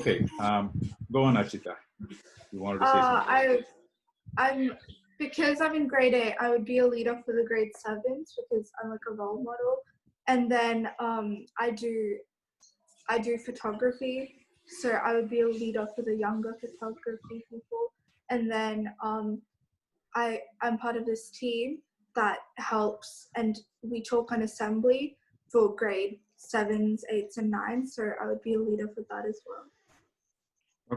Okay, go on, Achita. You wanted to say something. I'm because I'm in grade 8, I would be a leader for the grade 7s because I'm like a role model. And then I do photography, so I would be a leader for the younger photography people. And then I'm part of this team that helps, and we talk on assembly for grade 7s, 8s, and 9s. So I would be a leader for that as well.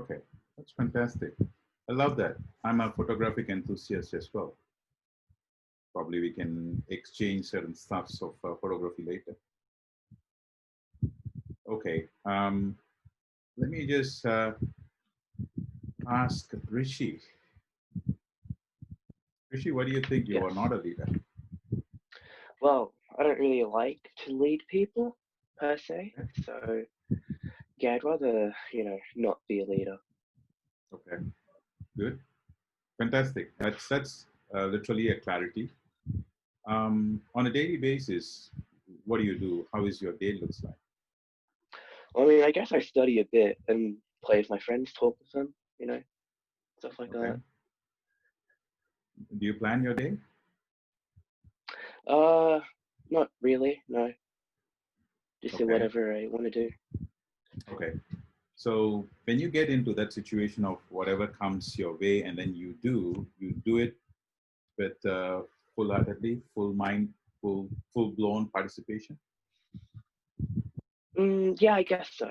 Okay, that's fantastic. I love that. I'm a photographic enthusiast as well. Probably we can exchange certain stuffs of photography later. Okay, let me just ask Rishi. Rishi, what do you think? You are not a leader. Well, I don't really like to lead people per se. So yeah, I'd rather, not be a leader. Okay, good. Fantastic. That's literally a clarity. On a daily basis, what do you do? How is your day looks like? I mean, I guess I study a bit and play with my friends, talk with them, stuff like that. Do you plan your day? Not really, no. Just do whatever I want to do. Okay. So when you get into that situation of whatever comes your way and then you do it with full-heartedly, full mind, full-blown participation? Yeah, I guess so.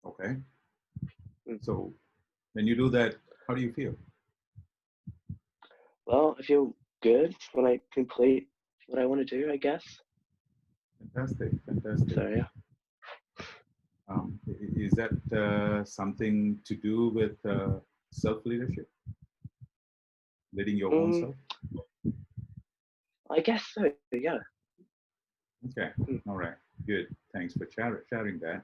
Okay. So when you do that, how do you feel? Well, I feel good when I complete what I want to do, I guess. Fantastic, fantastic. So yeah. Is that something to do with self-leadership? Leading your own self? I guess so, yeah. Okay, all right, good. Thanks for sharing that.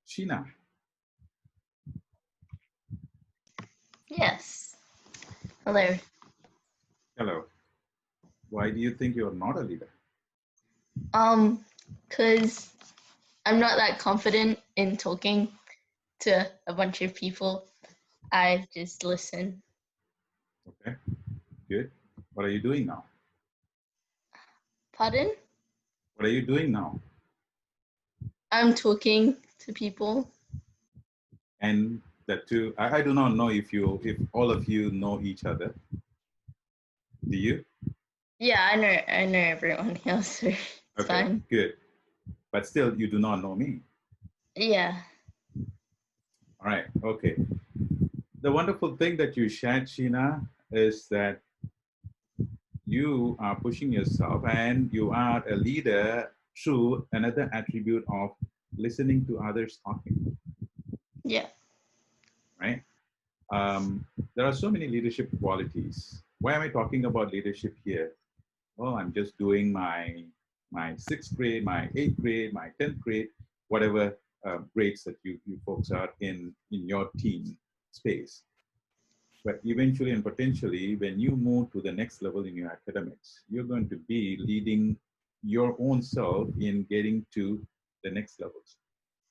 Sheena. Yes. Hello. Hello. Why do you think you're not a leader? Because I'm not that confident in talking to a bunch of people. I just listen. Okay, good. What are you doing now? Pardon? What are you doing now? I'm talking to people. And that too, I do not know if all of you know each other. Do you? Yeah, I know everyone else. So it's fine. Good. But still, you do not know me. Yeah. All right. Okay. The wonderful thing that you shared, Sheena, is that you are pushing yourself and you are a leader through another attribute of listening to others talking. Yeah. Right? There are so many leadership qualities. Why am I talking about leadership here? Well, I'm just doing my 6th grade, my 8th grade, my 10th grade, whatever grades that you folks are in your teen space. But eventually and potentially, when you move to the next level in your academics, you're going to be leading your own self in getting to the next levels.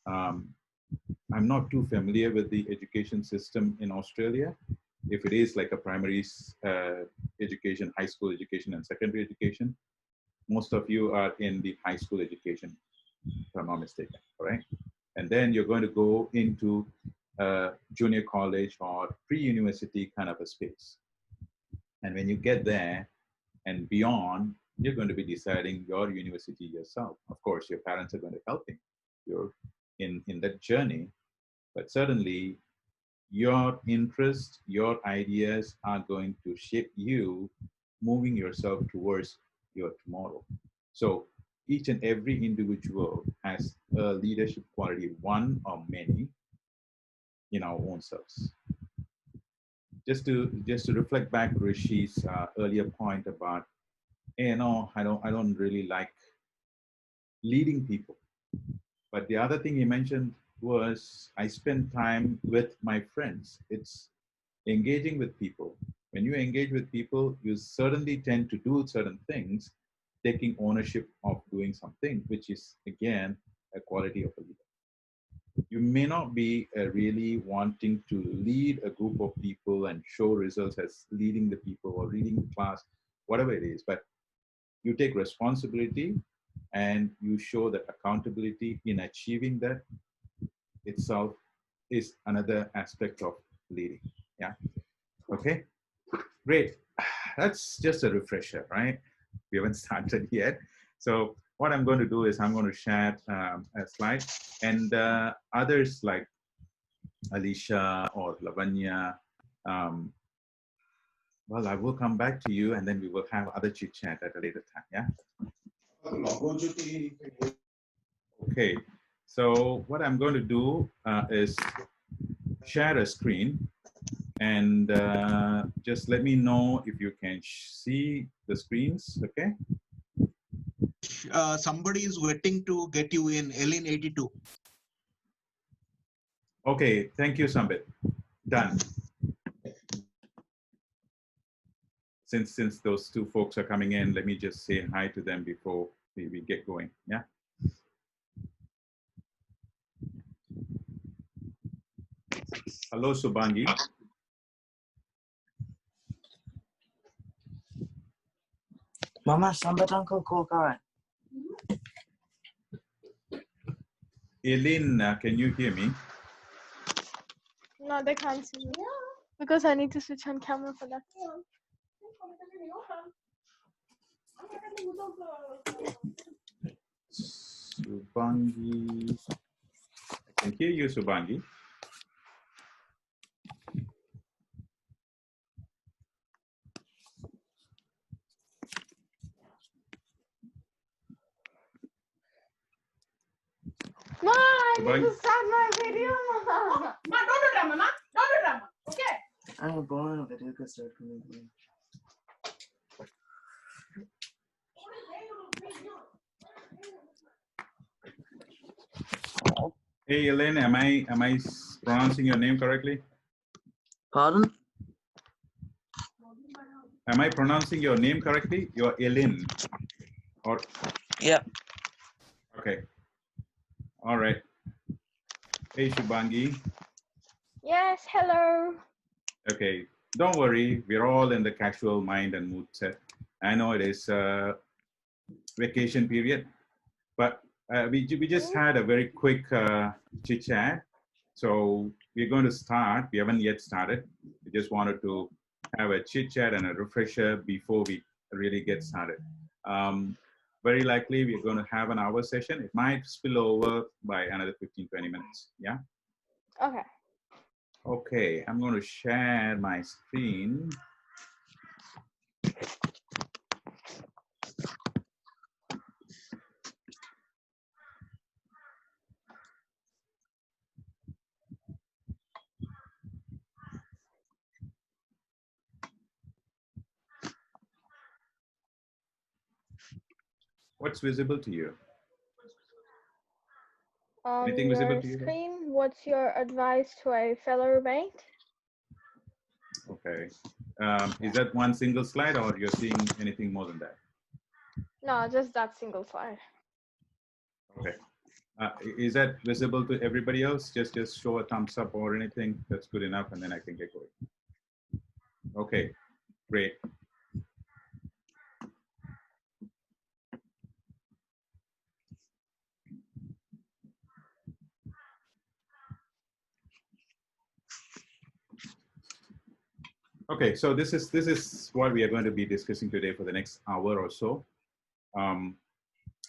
I'm not too familiar with the education system in Australia. If it is like a primary education, high school education, and secondary education, most of you are in the high school education, if I'm not mistaken, right? And then you're going to go into junior college or pre-university kind of a space. And when you get there and beyond, you're going to be deciding your university yourself. Of course, your parents are going to help you in that journey, but certainly your interests, your ideas are going to shape you moving yourself towards your tomorrow. So each and every individual has a leadership quality, one or many, in our own selves. Just to reflect back Rishi's earlier point about, hey, no, I don't really like leading people. But the other thing he mentioned was I spend time with my friends. It's engaging with people. When you engage with people, you certainly tend to do certain things, taking ownership of doing something, which is again a quality of a leader. You may not be really wanting to lead a group of people and show results as leading the people or leading the class, whatever it is, but you take responsibility and you show that accountability in achieving that itself is another aspect of leading. Yeah. Okay. Great. That's just a refresher, right? We haven't started yet. So what I'm going to do is I'm going to share a slide, and others like Alicia or Lavanya, well, I will come back to you, and then we will have other chit chat at a later time. Yeah. Okay. So what I'm going to do is share a screen, and just let me know if you can see the screens. Okay. Somebody is waiting to get you in Ellen 82. Okay, thank you, Sambit. Done. Since those two folks are coming in, let me just say hi to them before we get going. Yeah. Hello, Subangi. Mama, Sambit uncle call Karen. Eileen, can you hear me? No, they can't see me. Because I need to switch on camera for that. Subangi. I can hear you, Subangi. Ma, I need to start my video, Ma. Ma, don't do drama, Ma. Don't do drama. Okay? I'm born of video could start from me. Hey, Elaine, am I pronouncing your name correctly? Pardon? Am I pronouncing your name correctly? You're Elaine, or? Yeah. Okay. All right. Hey, Shubangi. Yes, hello. Okay. Don't worry. We're all in the casual mind and mood set. I know it is vacation period, but we just had a very quick chit chat. So we're going to start. We haven't yet started. We just wanted to have a chit chat and a refresher before we really get started. Very likely we're going to have an hour session. It might spill over by another 15, 20 minutes. Yeah. Okay. Okay. I'm going to share my screen. What's visible to you? Anything visible to you? Screen, what's your advice to a fellow mate? Okay. Is that one single slide, or you're seeing anything more than that? No, just that single slide. Okay. Is that visible to everybody else? Just show a thumbs up or anything. That's good enough, and then I can get going. Okay, great. Okay, so this is what we are going to be discussing today for the next hour or so.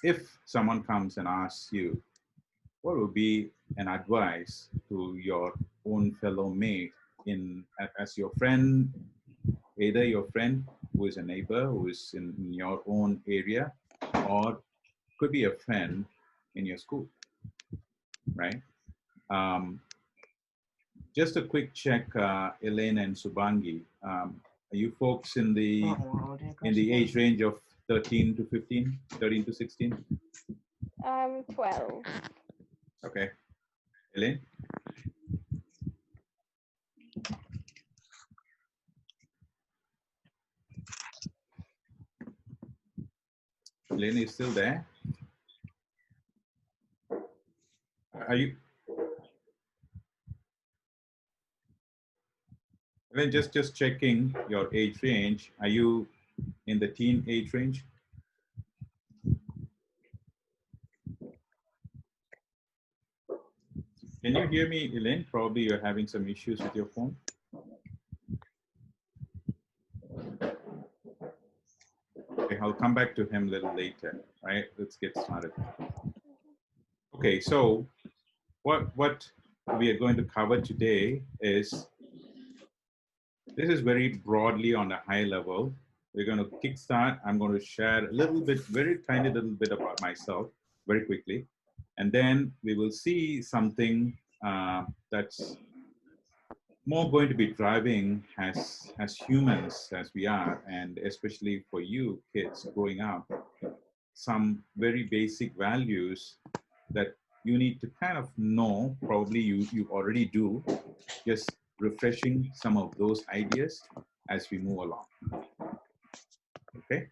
If someone comes and asks you, what would be an advice to your own fellow mate as your friend, either your friend who is a neighbor who is in your own area, or could be a friend in your school, right? Just a quick check, Elaine and Subangi. Are you folks in the age range of 13 to 15, 13 to 16? 12. Okay. Elaine? Elaine is still there? Are you? Then just checking your age range. Are you in the teen age range? Can you hear me, Elaine? Probably you're having some issues with your phone. Okay, I'll come back to him a little later. Right? Let's get started. Okay, so what we are going to cover today is, this is very broadly on a high level. We're going to kickstart. I'm going to share a little bit, very tiny little bit about myself very quickly. And then we will see something that's more going to be driving as humans as we are, and especially for you kids growing up, some very basic values that you need to kind of know. Probably you already do, just refreshing some of those ideas as we move along. Okay.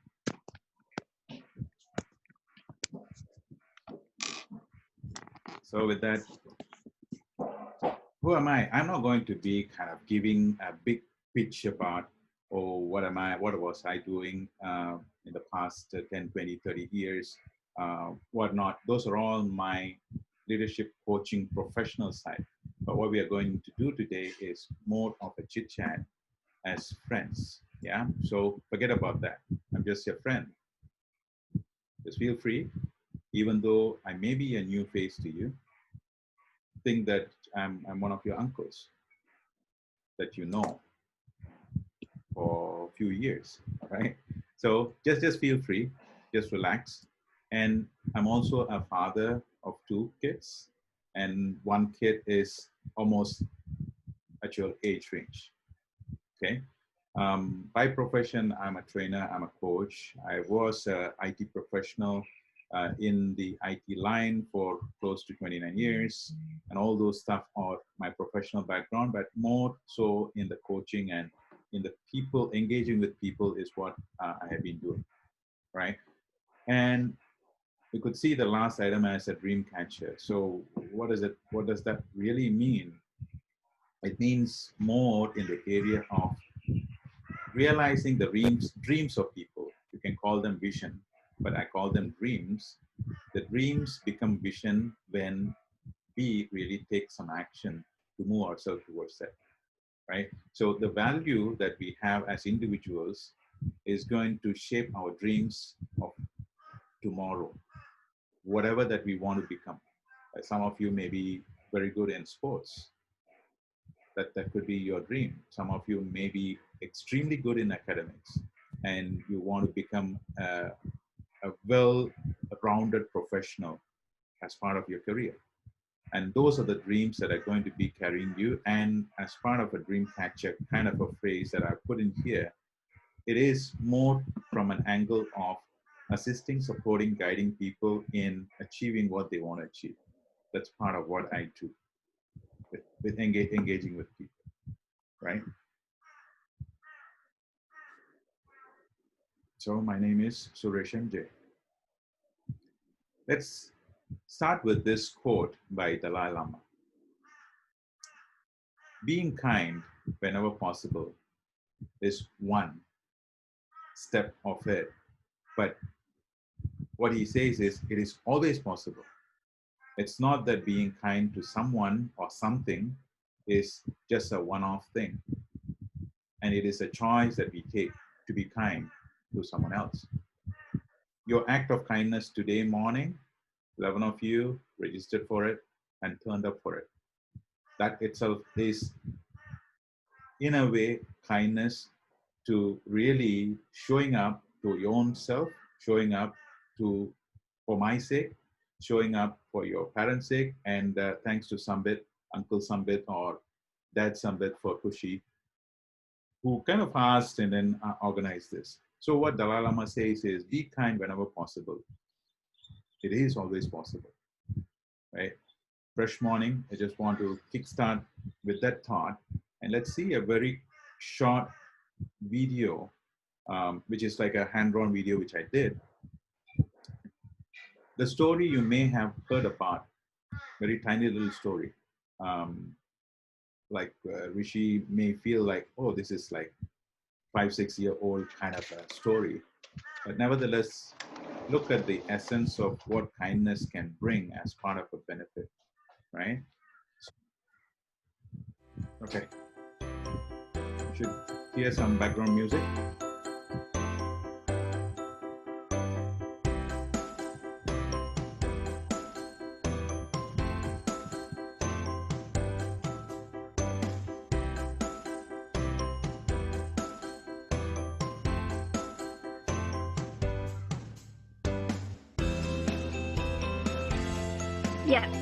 So with that, who am I? I'm not going to be kind of giving a big pitch about, oh, what am I, what was I doing in the past 10, 20, 30 years, whatnot. Those are all my leadership coaching professional side. But what we are going to do today is more of a chit chat as friends. Yeah. So forget about that. I'm just your friend. Just feel free, even though I may be a new face to you, think that I'm one of your uncles that you know for a few years, right? So just feel free, just relax. And I'm also a father of 2 kids, and one kid is almost at your age range. Okay. By profession, I'm a trainer, I'm a coach. I was an IT professional in the IT line for close to 29 years, and all those stuff are my professional background, but more so in the coaching and in the people, engaging with people is what I have been doing, right? And you could see the last item as a dream catcher. So what is it? What does that really mean? It means more in the area of realizing the dreams of people. You can call them vision, but I call them dreams. The dreams become vision when we really take some action to move ourselves towards that, right? So the value that we have as individuals is going to shape our dreams of tomorrow, whatever that we want to become. Some of you may be very good in sports. That could be your dream. Some of you may be extremely good in academics and you want to become a well-rounded professional as part of your career. And those are the dreams that are going to be carrying you. And as part of a dream catcher kind of a phrase that I put in here, it is more from an angle of assisting, supporting, guiding people in achieving what they want to achieve. That's part of what I do with engaging with people, right? So my name is Suresh MJ. Let's start with this quote by Dalai Lama. Being kind whenever possible is one step of it. But what he says is it is always possible. It's not that being kind to someone or something is just a one-off thing. And it is a choice that we take to be kind to someone else. Your act of kindness today morning, 11 of you registered for it and turned up for it. That itself is, in a way, kindness to really showing up to your own self, showing up to, for my sake, showing up for your parents' sake, and thanks to Sambit, Uncle Sambit or Dad Sambit for Kushi, who kind of asked and then organized this. So what Dalai Lama says is, be kind whenever possible. It is always possible, right? Fresh morning, I just want to kickstart with that thought. And let's see a very short video, which is like a hand-drawn video, which I did. The story you may have heard about very tiny little story. Like Rishi may feel like, oh, this is like 5-6-year-old kind of a story, but nevertheless, look at the essence of what kindness can bring as part of a benefit, right? Okay, you should hear some background music. Yes.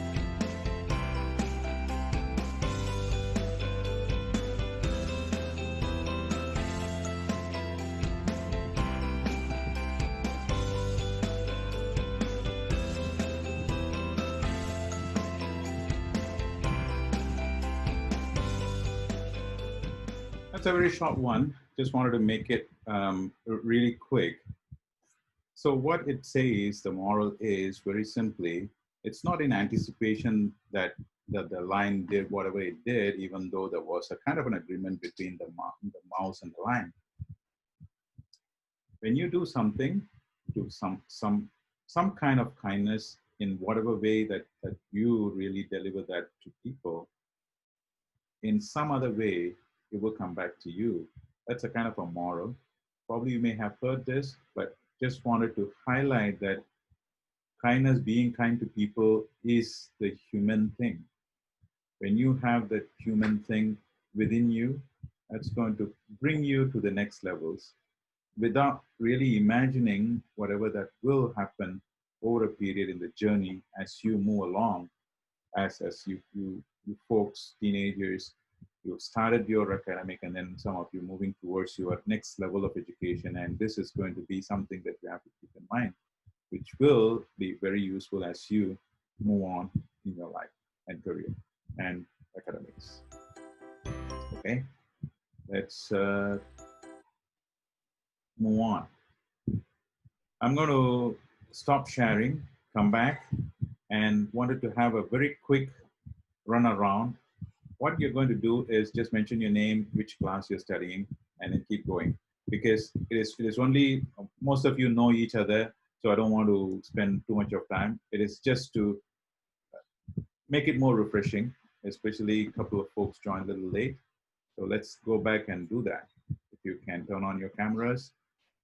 That's a very short one. Just wanted to make it really quick. So what it says, the moral is very simply, it's not in anticipation that the lion did whatever it did, even though there was a kind of an agreement between the mouse and the lion. When you do something, do some kind of kindness in whatever way that you really deliver that to people, in some other way, it will come back to you. That's a kind of a moral. Probably you may have heard this, but just wanted to highlight that kindness, being kind to people, is the human thing. When you have that human thing within you, that's going to bring you to the next levels without really imagining whatever that will happen over a period in the journey as you move along, as you folks, teenagers, you've started your academic, and then some of you moving towards your next level of education, and this is going to be something that you have to keep in mind, which will be very useful as you move on in your life and career and academics. Okay, let's move on. I'm going to stop sharing, come back, and wanted to have a very quick run around. What you're going to do is just mention your name, which class you're studying, and then keep going. Because it is only, most of you know each other, so I don't want to spend too much of time. It is just to make it more refreshing, especially a couple of folks joined a little late. So let's go back and do that. If you can turn on your cameras.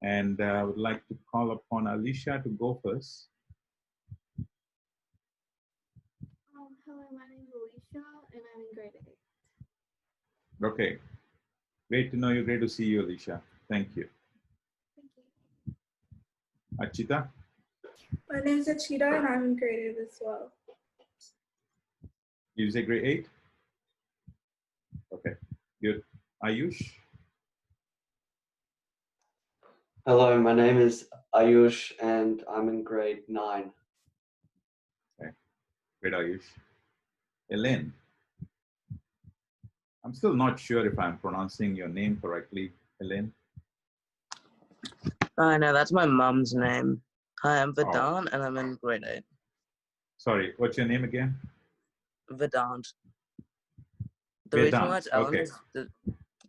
And I would like to call upon Alicia to go first. Hello, my name is Alicia, and I'm in grade 8. Okay, great to know you. Great to see you, Alicia. Thank you. Thank you. Achita? My name is Achita and I'm in grade 8 as well. You say grade 8? Okay, good. Ayush? Hello, my name is Ayush and I'm in grade 9. Okay, great, Ayush. Elaine? I'm still not sure if I'm pronouncing your name correctly, Elaine. No, that's my mum's name. Hi, I'm Vedant and I'm in grade 8. Sorry, what's your name again? Vedant. The reason why it's Ellen okay. is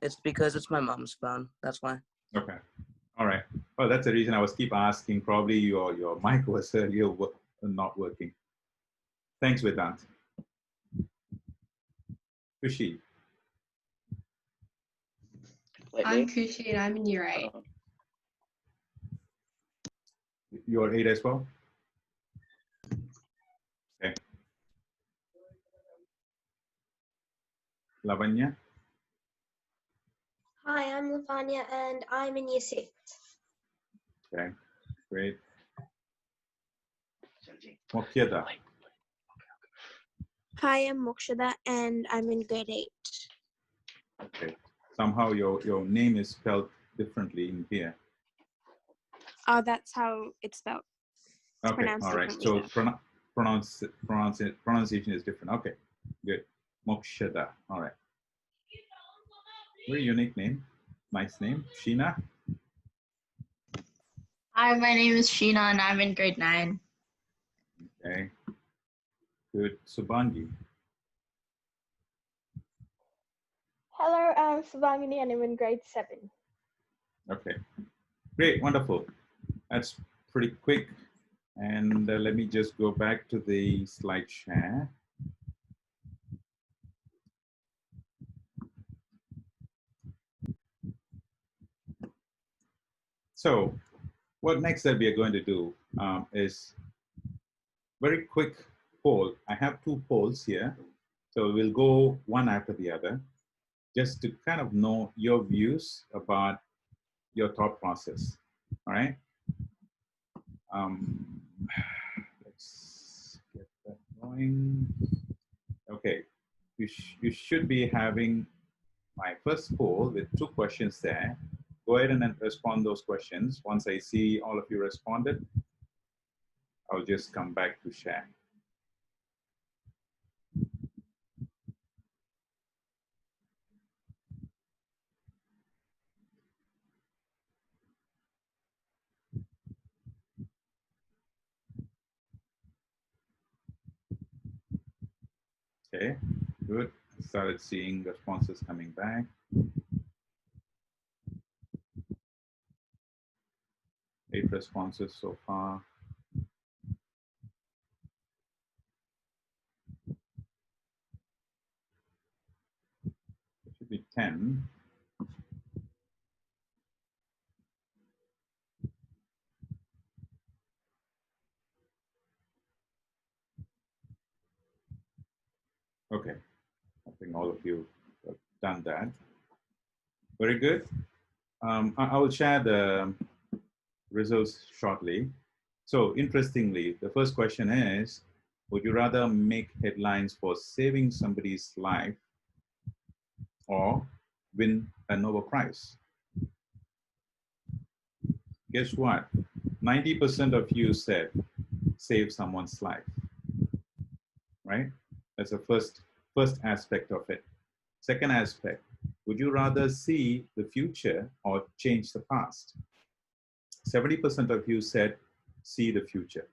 it's because it's my mum's phone. That's why. Okay. All right. Well, that's the reason I was keep asking. Probably your mic was earlier not working. Thanks, Vedant. Kushi. I'm Kushi and I'm in year 8. You're 8 as well? Okay. Lavanya? Hi, I'm Lavanya and I'm in year 6. Okay, great. Mokhyada? Hi, I'm Mokshada and I'm in grade 8. Okay. Somehow your name is spelled differently in here. Oh, that's how it's spelled. It's Okay, all right. So pronunciation is different. Okay, good. Mokshada. All right. Very unique name. Nice name. Sheena? Hi, my name is Sheena and I'm in grade 9. Okay. Good. Subhangi. Hello, I'm Subhangini and I'm in grade 7. Okay. Great. Wonderful. That's pretty quick. And let me just go back to the slide share. So what next that we are going to do is very quick poll. I have 2 polls here. So we'll go one after the other, just to kind of know your views about your thought process. All right. Let's get that going. Okay. You should be having my first poll with 2 questions there. Go ahead and then respond those questions. Once I see all of you responded, I'll just come back to share. Okay, good. Started seeing responses coming back. Eight responses so far. It should be 10. Okay, I think all of you have done that. Very good. I will share the results shortly. So interestingly, the first question is, would you rather make headlines for saving somebody's life or win a Nobel Prize? Guess what? 90% of you said save someone's life, right? That's the first aspect of it. Second aspect, would you rather see the future or change the past? 70% of you said see the future.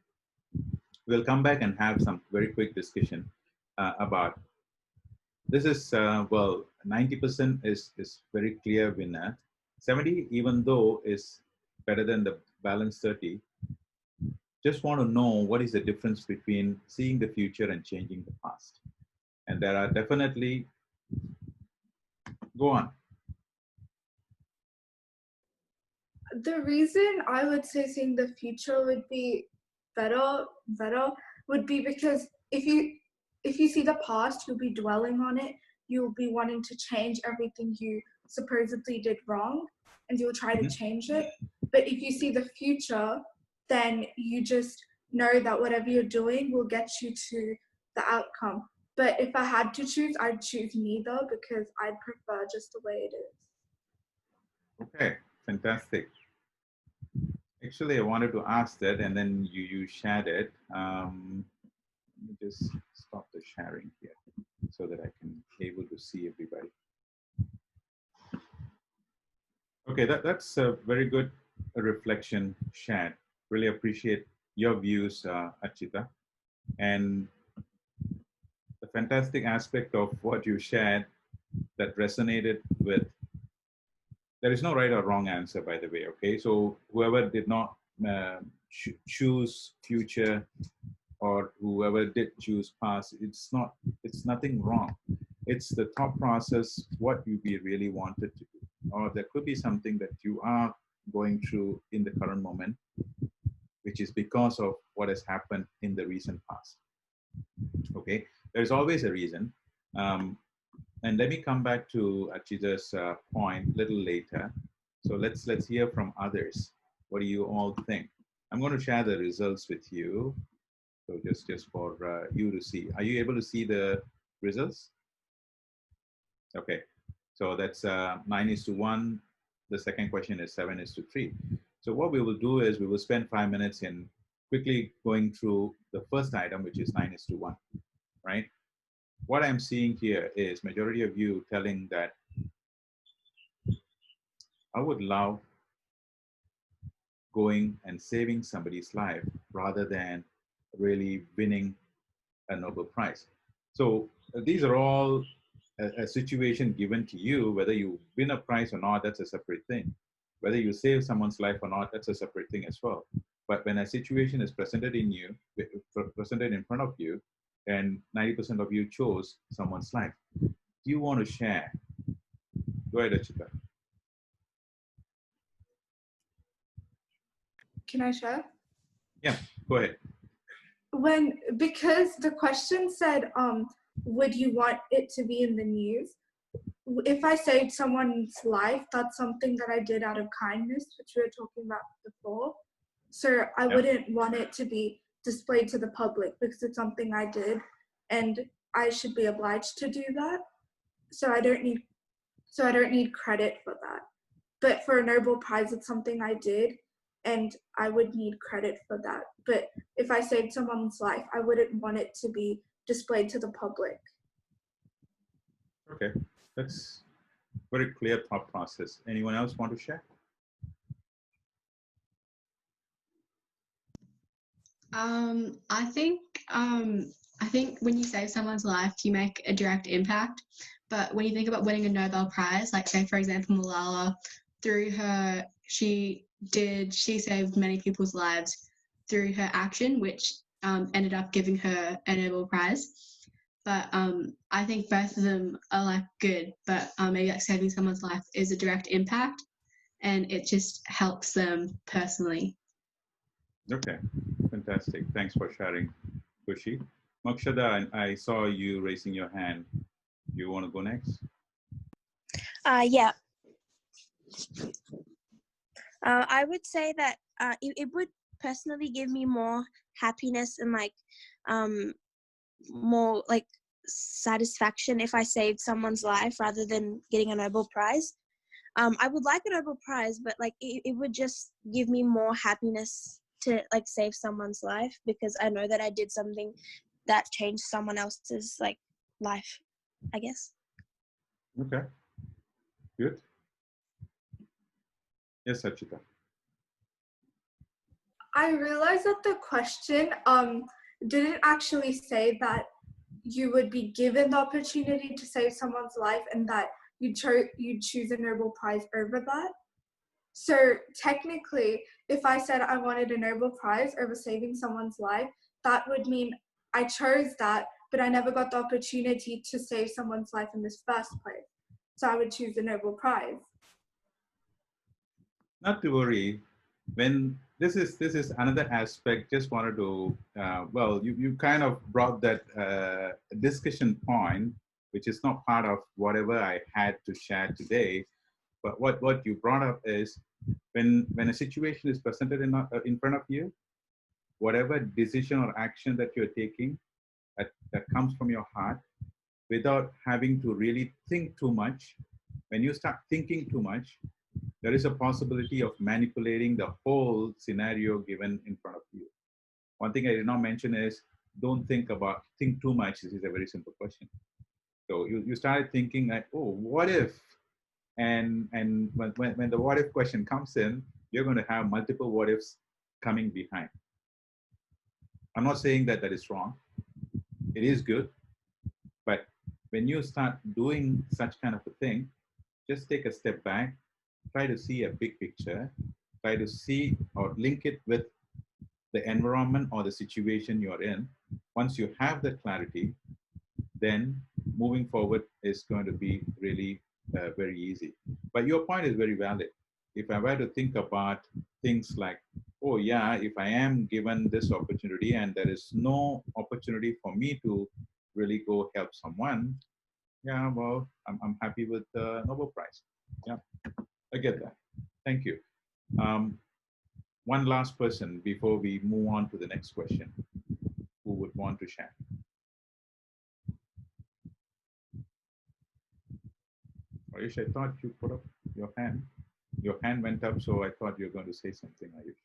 We'll come back and have some very quick discussion about this. Is well, 90% is very clear winner. 70, even though, is better than the balance 30. Just want to know what is the difference between seeing the future and changing the past. And there are definitely, go on. The reason I would say seeing the future would be better would be because if you see the past, you'll be dwelling on it. You'll be wanting to change everything you supposedly did wrong, and you'll try to change it. But if you see the future, then you just know that whatever you're doing will get you to the outcome. But if I had to choose, I'd choose neither because I'd prefer just the way it is. Okay, fantastic. Actually, I wanted to ask that, and then you shared it. Let me just stop the sharing here so that I can be able to see everybody. Okay, that's a very good reflection shared. Really appreciate your views, Achita. And the fantastic aspect of what you shared that resonated with, there is no right or wrong answer, by the way, okay? So whoever did not choose future or whoever did choose past, it's nothing wrong. It's the thought process, what you really wanted to do. Or there could be something that you are going through in the current moment, which is because of what has happened in the recent past. Okay, there's always a reason. And let me come back to Achita's point a little later. So let's hear from others. What do you all think? I'm going to share the results with you. So just for you to see. Are you able to see the results? Okay, so that's 9:1. The second question is 7:3. So what we will do is we will spend 5 minutes in quickly going through the first item, which is 9:1, right? What I'm seeing here is majority of you telling that I would love going and saving somebody's life rather than really winning a Nobel Prize. So these are all a situation given to you. Whether you win a prize or not, that's a separate thing. Whether you save someone's life or not, that's a separate thing as well. But when a situation is presented presented in front of you, and 90% of you chose someone's life, do you want to share? Go ahead, Achita. Can I share? Yeah, go ahead. Because the question said, would you want it to be in the news? If I saved someone's life, that's something that I did out of kindness, which we were talking about before. So I wouldn't want it to be displayed to the public because it's something I did and I should be obliged to do that. So I don't need credit for that. But for a Nobel Prize, it's something I did and I would need credit for that. But if I saved someone's life, I wouldn't want it to be displayed to the public. Okay, that's very clear thought process. Anyone else want to share? I think when you save someone's life, you make a direct impact. But when you think about winning a Nobel Prize, like say for example Malala, through her, she saved many people's lives through her action, which ended up giving her a Nobel Prize. But I think both of them are like good, but maybe like saving someone's life is a direct impact, and it just helps them personally. Okay, fantastic. Thanks for sharing, Kushi. Mokshada, I saw you raising your hand. You want to go next? Yeah. I would say that it would personally give me more happiness and like more like satisfaction if I saved someone's life rather than getting a Nobel Prize. I would like a Nobel Prize, but like it would just give me more happiness to like save someone's life because I know that I did something that changed someone else's like life, I guess. Okay, good. Yes, Achita. I realized that the question didn't actually say that you would be given the opportunity to save someone's life and that you'd choose a Nobel Prize over that. So technically, if I said I wanted a Nobel Prize over saving someone's life, that would mean I chose that, but I never got the opportunity to save someone's life in this first place. So I would choose the Nobel Prize. Not to worry. When this is another aspect. Just wanted to well, you kind of brought that discussion point, which is not part of whatever I had to share today. But what you brought up is when a situation is presented in front of you, whatever decision or action that you're taking that comes from your heart, without having to really think too much. When you start thinking too much, there is a possibility of manipulating the whole scenario given in front of you. One thing I did not mention is don't think too much. This is a very simple question. So you started thinking like, oh, what if? And when the what if question comes in, you're going to have multiple what ifs coming behind. I'm not saying that is wrong. It is good. But when you start doing such kind of a thing, just take a step back, try to see a big picture, try to see or link it with the environment or the situation you're in. Once you have that clarity, then moving forward is going to be really very easy. But your point is very valid. If I were to think about things like, oh yeah, if I am given this opportunity and there is no opportunity for me to really go help someone, yeah, well, I'm happy with the Nobel Prize. Yeah, I get that. Thank you. One last person before we move on to the next question. Who would want to share? Ayush, I thought you put up your hand. Your hand went up, so I thought you were going to say something, Ayush.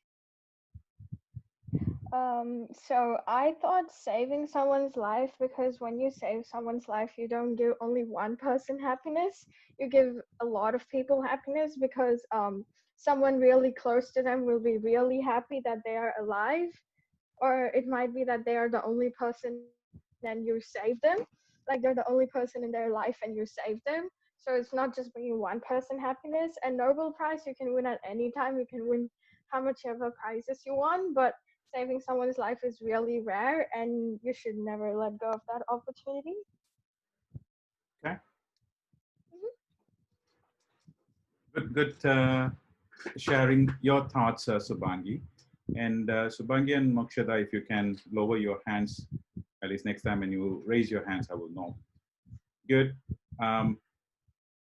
So I thought saving someone's life, because when you save someone's life, you don't give only one person happiness. You give a lot of people happiness because someone really close to them will be really happy that they are alive, or it might be that they are the only person then you save them. Like they're the only person in their life and you save them. So it's not just bringing one person happiness. And Nobel Prize you can win at any time. You can win how much ever prizes you want, but saving someone's life is really rare, and you should never let go of that opportunity. Okay. Good sharing your thoughts, Subhangi. And Subhangi and Mokshada, if you can lower your hands, at least next time when you raise your hands, I will know. Good.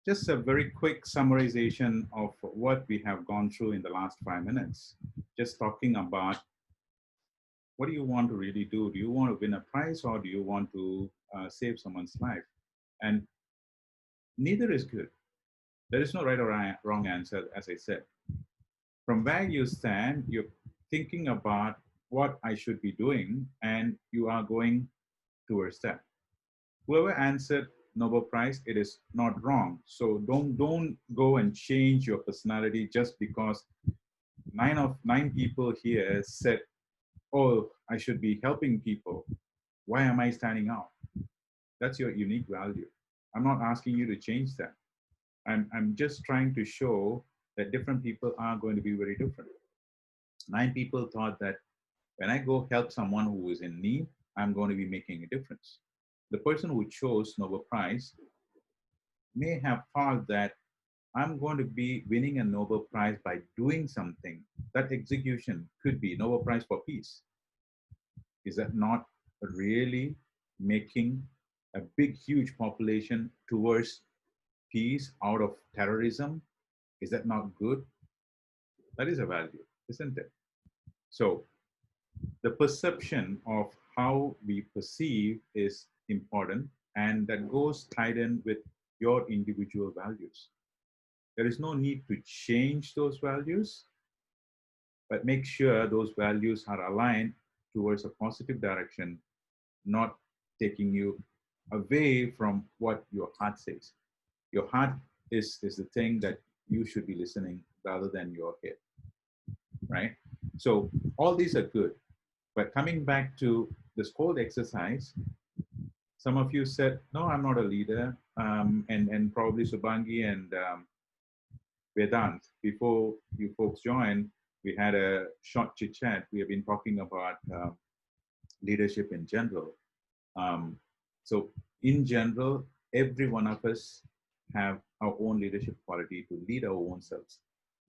Just a very quick summarization of what we have gone through in the last 5 minutes. Just talking about what do you want to really do? Do you want to win a prize or do you want to save someone's life? And neither is good. There is no right or wrong answer, as I said. From where you stand, you're thinking about what I should be doing, and you are going towards that. Whoever answered Nobel Prize, it is not wrong. So don't go and change your personality just because 9 people here said, oh, I should be helping people. Why am I standing out? That's your unique value. I'm not asking you to change that. I'm just trying to show that different people are going to be very different. 9 people thought that when I go help someone who is in need, I'm going to be making a difference. The person who chose Nobel Prize may have thought that I'm going to be winning a Nobel Prize by doing something. That execution could be Nobel Prize for Peace. Is that not really making a big, huge population towards peace out of terrorism? Is that not good? That is a value, isn't it? So the perception of how we perceive is important, and that goes tied in with your individual values. There is no need to change those values, but make sure those values are aligned towards a positive direction, not taking you away from what your heart says. Your heart is the thing that you should be listening rather than your head, right? So all these are good. But coming back to this whole exercise, some of you said, no, I'm not a leader. And probably Subhangi and Vedant, before you folks joined, we had a short chit chat. We have been talking about leadership in general. So in general, every one of us have our own leadership quality to lead our own selves.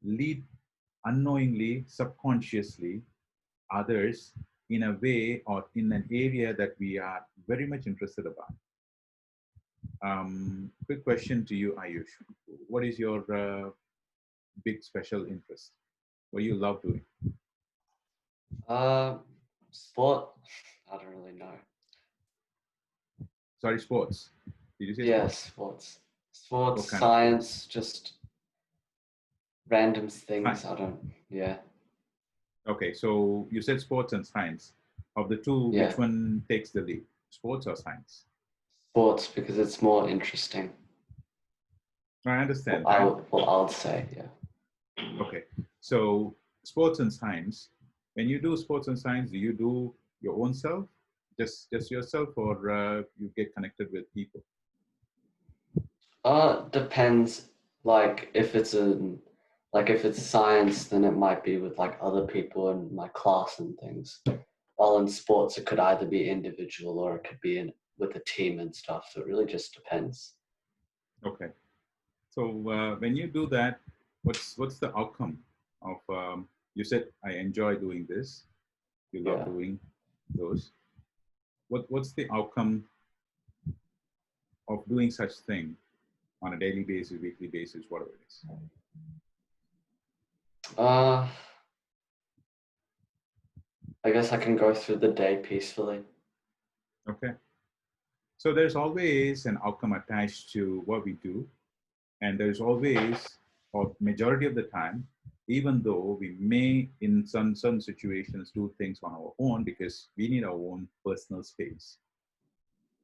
Lead unknowingly, subconsciously, others in a way or in an area that we are very much interested about. Quick question to you, Ayush. What is your big special interest? What do you love doing? Sport. I don't really know. Sorry, sports. Did you say yes, sports? Sports, science, just random things. Science. I don't. Yeah. Okay, so you said sports and science. Of the two, which one takes the lead? Sports or science? Sports, because it's more interesting. I understand. I'll say, yeah. Okay, so sports and science. When you do sports and science, do you do your own self, just yourself, or you get connected with people? Depends. Like if it's science, then it might be with like other people in my class and things. While in sports, it could either be individual or it could be with a team and stuff. So it really just depends. Okay. So when you do that, what's the outcome of? You said I enjoy doing this. You love doing those. What's the outcome of doing such thing on a daily basis, weekly basis, whatever it is? I guess I can go through the day peacefully. Okay. So there's always an outcome attached to what we do. And there's always, or majority of the time, even though we may in some situations do things on our own because we need our own personal space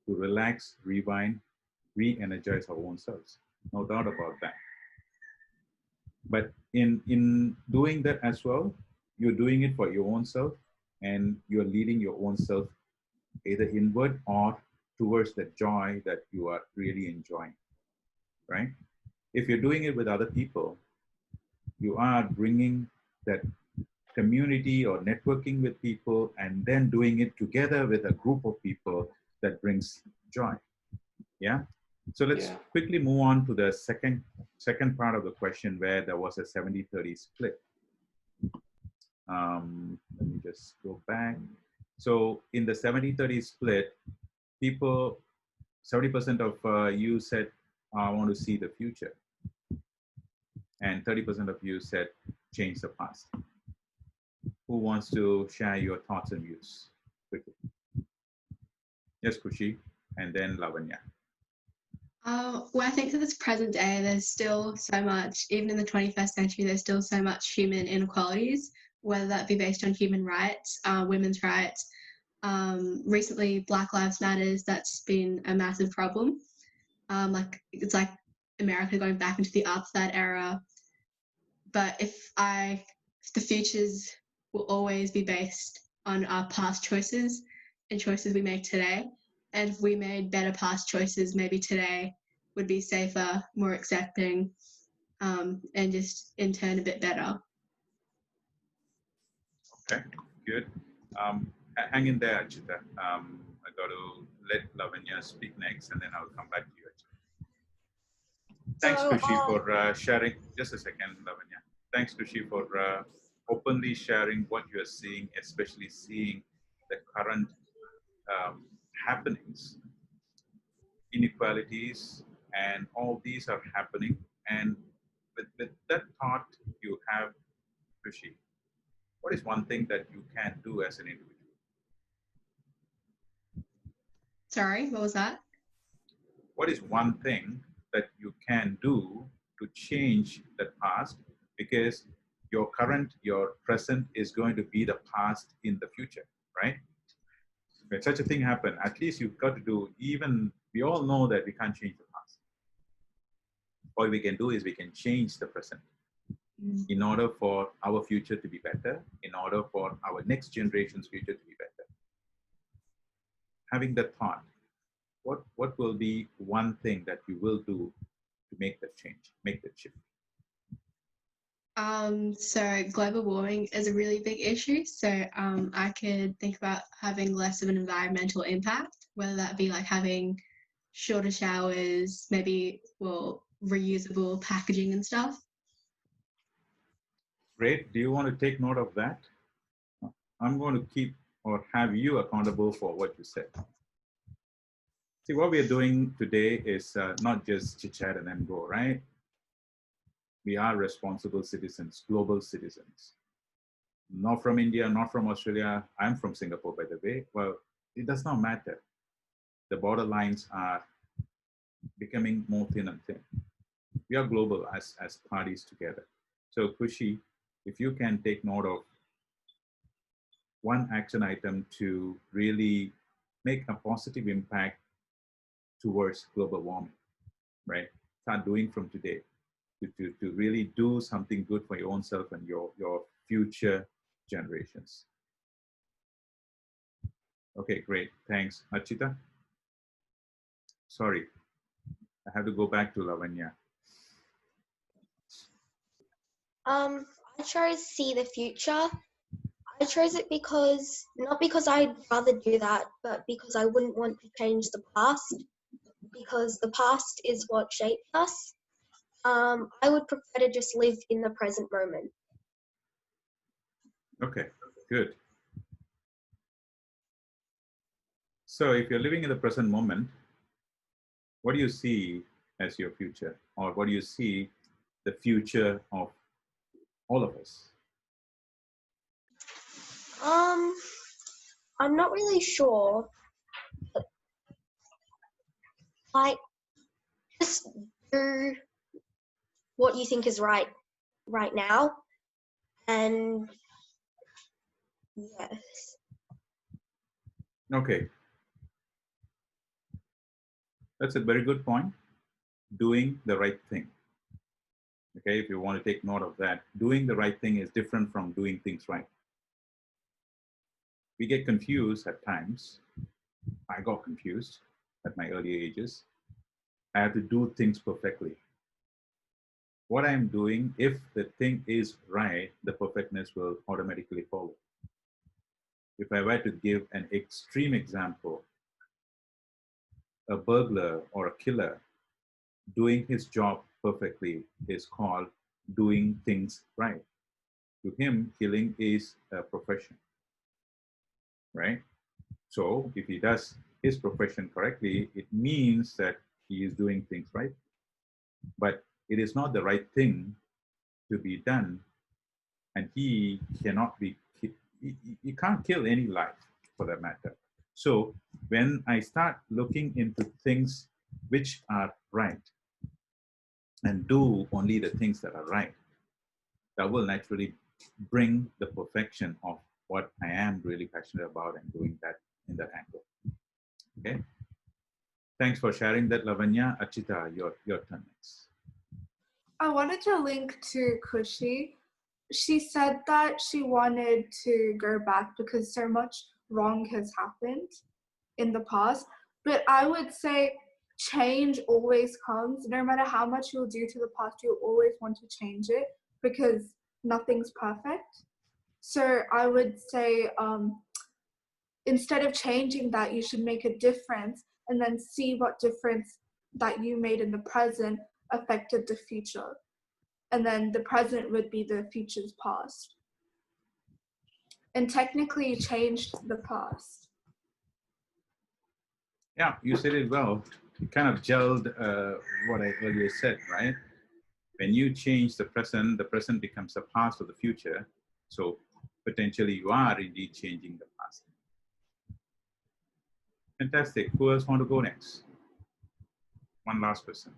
to relax, rewind, re-energize our own selves. No doubt about that. But in doing that as well, you're doing it for your own self and you're leading your own self either inward or towards the joy that you are really enjoying, right? If you're doing it with other people, you are bringing that community or networking with people and then doing it together with a group of people that brings joy. Yeah. So let's quickly move on to the second part of the question where there was a 70-30 split. Let me just go back. So in the 70-30 split, people, 70% of you said, I want to see the future. And 30% of you said, change the past. Who wants to share your thoughts and views quickly? Yes, Kushi, and then Lavanya. Well, I think to this present day, there's still so much, even in the 21st century, there's still so much human inequalities, whether that be based on human rights, women's rights. Recently, Black Lives Matters, that's been a massive problem. It's like America going back into the apartheid era. But if the futures will always be based on our past choices and choices we make today. And if we made better past choices, maybe today would be safer, more accepting, and just in turn a bit better. Okay, good. Hang in there, Achita. I got to let Lavanya speak next, and then I'll come back to you, Achita. Thanks, Kushi, for sharing. Just a second, Lavanya. Thanks, Kushi, for openly sharing what you're seeing, especially seeing the current happenings, inequalities, and all these are happening. And with that thought you have, Kushi, what is one thing that you can do as an individual? Sorry, what was that? What is one thing that you can do to change the past? Because your current, your present is going to be the past in the future, right? When such a thing happen, at least you've got to do, even, we all know that we can't change the past. All we can do is we can change the present in order for our future to be better, in order for our next generation's future to be better. Having that thought, what will be one thing that you will do to make that change, make that shift? So global warming is a really big issue. So I could think about having less of an environmental impact, whether that be like having shorter showers, maybe, well, reusable packaging and stuff. Great. Do you want to take note of that? I'm going to keep or have you accountable for what you said. See, what we are doing today is not just chit chat and then go, right? We are responsible citizens, global citizens. Not from India, not from Australia. I'm from Singapore, by the way. Well, it does not matter. The border lines are becoming more thin and thin. We are global as parties together. So Kushi, if you can take note of one action item to really make a positive impact towards global warming, right? Start doing from today to really do something good for your own self and your future generations. Okay, great. Thanks. Achita? Sorry, I have to go back to Lavanya. I chose see the future. I chose it because, not because I'd rather do that, but because I wouldn't want to change the past, because the past is what shaped us. I would prefer to just live in the present moment. Okay, good. So if you're living in the present moment, what do you see as your future? Or what do you see the future of all of us? I'm not really sure. But, like, just do what you think is right now. And yes. Okay. That's a very good point. Doing the right thing. Okay, if you want to take note of that, doing the right thing is different from doing things right. We get confused at times I got confused at my early ages. I have to do things perfectly. What I'm doing, if the thing is right, the perfectness will automatically follow. If I were to give an extreme example, a burglar or a killer doing his job perfectly is called doing things right. To him, killing is a profession, right? So if he does his profession correctly, it means that he is doing things right. But it is not the right thing to be done, and he cannot be, he can't kill any life for that matter. So when I start looking into things which are right and do only the things that are right, that will naturally bring the perfection of what I am really passionate about and doing that in that angle. Okay. Thanks for sharing that, Lavanya. Achita, your turn next. I wanted to link to Kushi. She said that she wanted to go back because so much wrong has happened in the past. But I would say change always comes. No matter how much you'll do to the past, you'll always want to change it because nothing's perfect. So I would say instead of changing that, you should make a difference and then see what difference that you made in the present affected the future. And then the present would be the future's past. And technically you changed the past. Yeah, you said it well. It kind of gelled what I earlier said, right? When you change the present becomes the past or the future. So potentially you are indeed changing the past. Fantastic. Who else want to go next? One last person.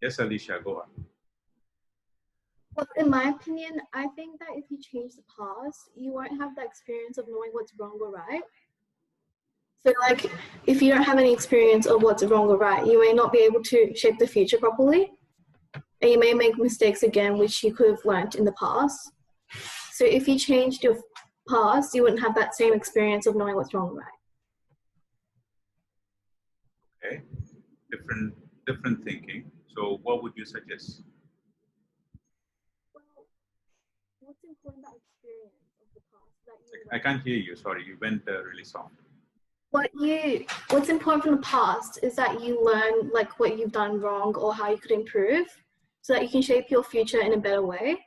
Yes, Alicia, go on. Well, in my opinion, I think that if you change the past, you won't have the experience of knowing what's wrong or right. So, like, if you don't have any experience of what's wrong or right, you may not be able to shape the future properly. And you may make mistakes again, which you could have learned in the past. So if you changed your past, you wouldn't have that same experience of knowing what's wrong or right. Okay, different thinking. So what would you suggest? Well, what's important about experience of the past that you I can't hear you. Sorry, you went really soft. What's important from the past is that you learn like what you've done wrong or how you could improve, so that you can shape your future in a better way.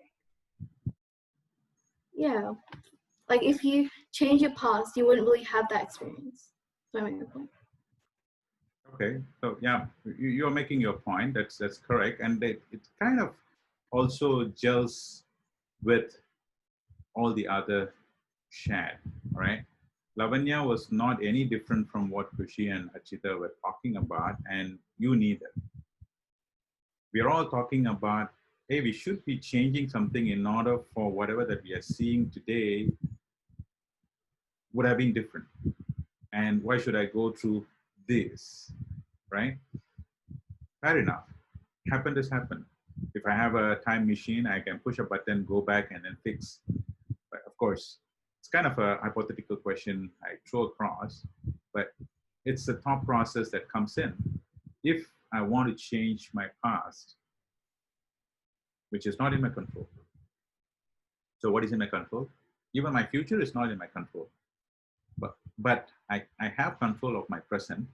Yeah, like if you change your past, you wouldn't really have that experience. So I make the point. Okay, so yeah, you're making your point. That's correct, and it kind of also gels with all the other shared, right? Lavanya was not any different from what Kushi and Achita were talking about, and you neither. We're all talking about, hey, we should be changing something in order for whatever that we are seeing today would have been different. And why should I go through this, right? Fair enough. Happened has happened. If I have a time machine, I can push a button, go back, and then fix. But of course, it's kind of a hypothetical question I throw across, but it's the thought process that comes in. If I want to change my past, which is not in my control. So what is in my control? Even my future is not in my control. But I have control of my present.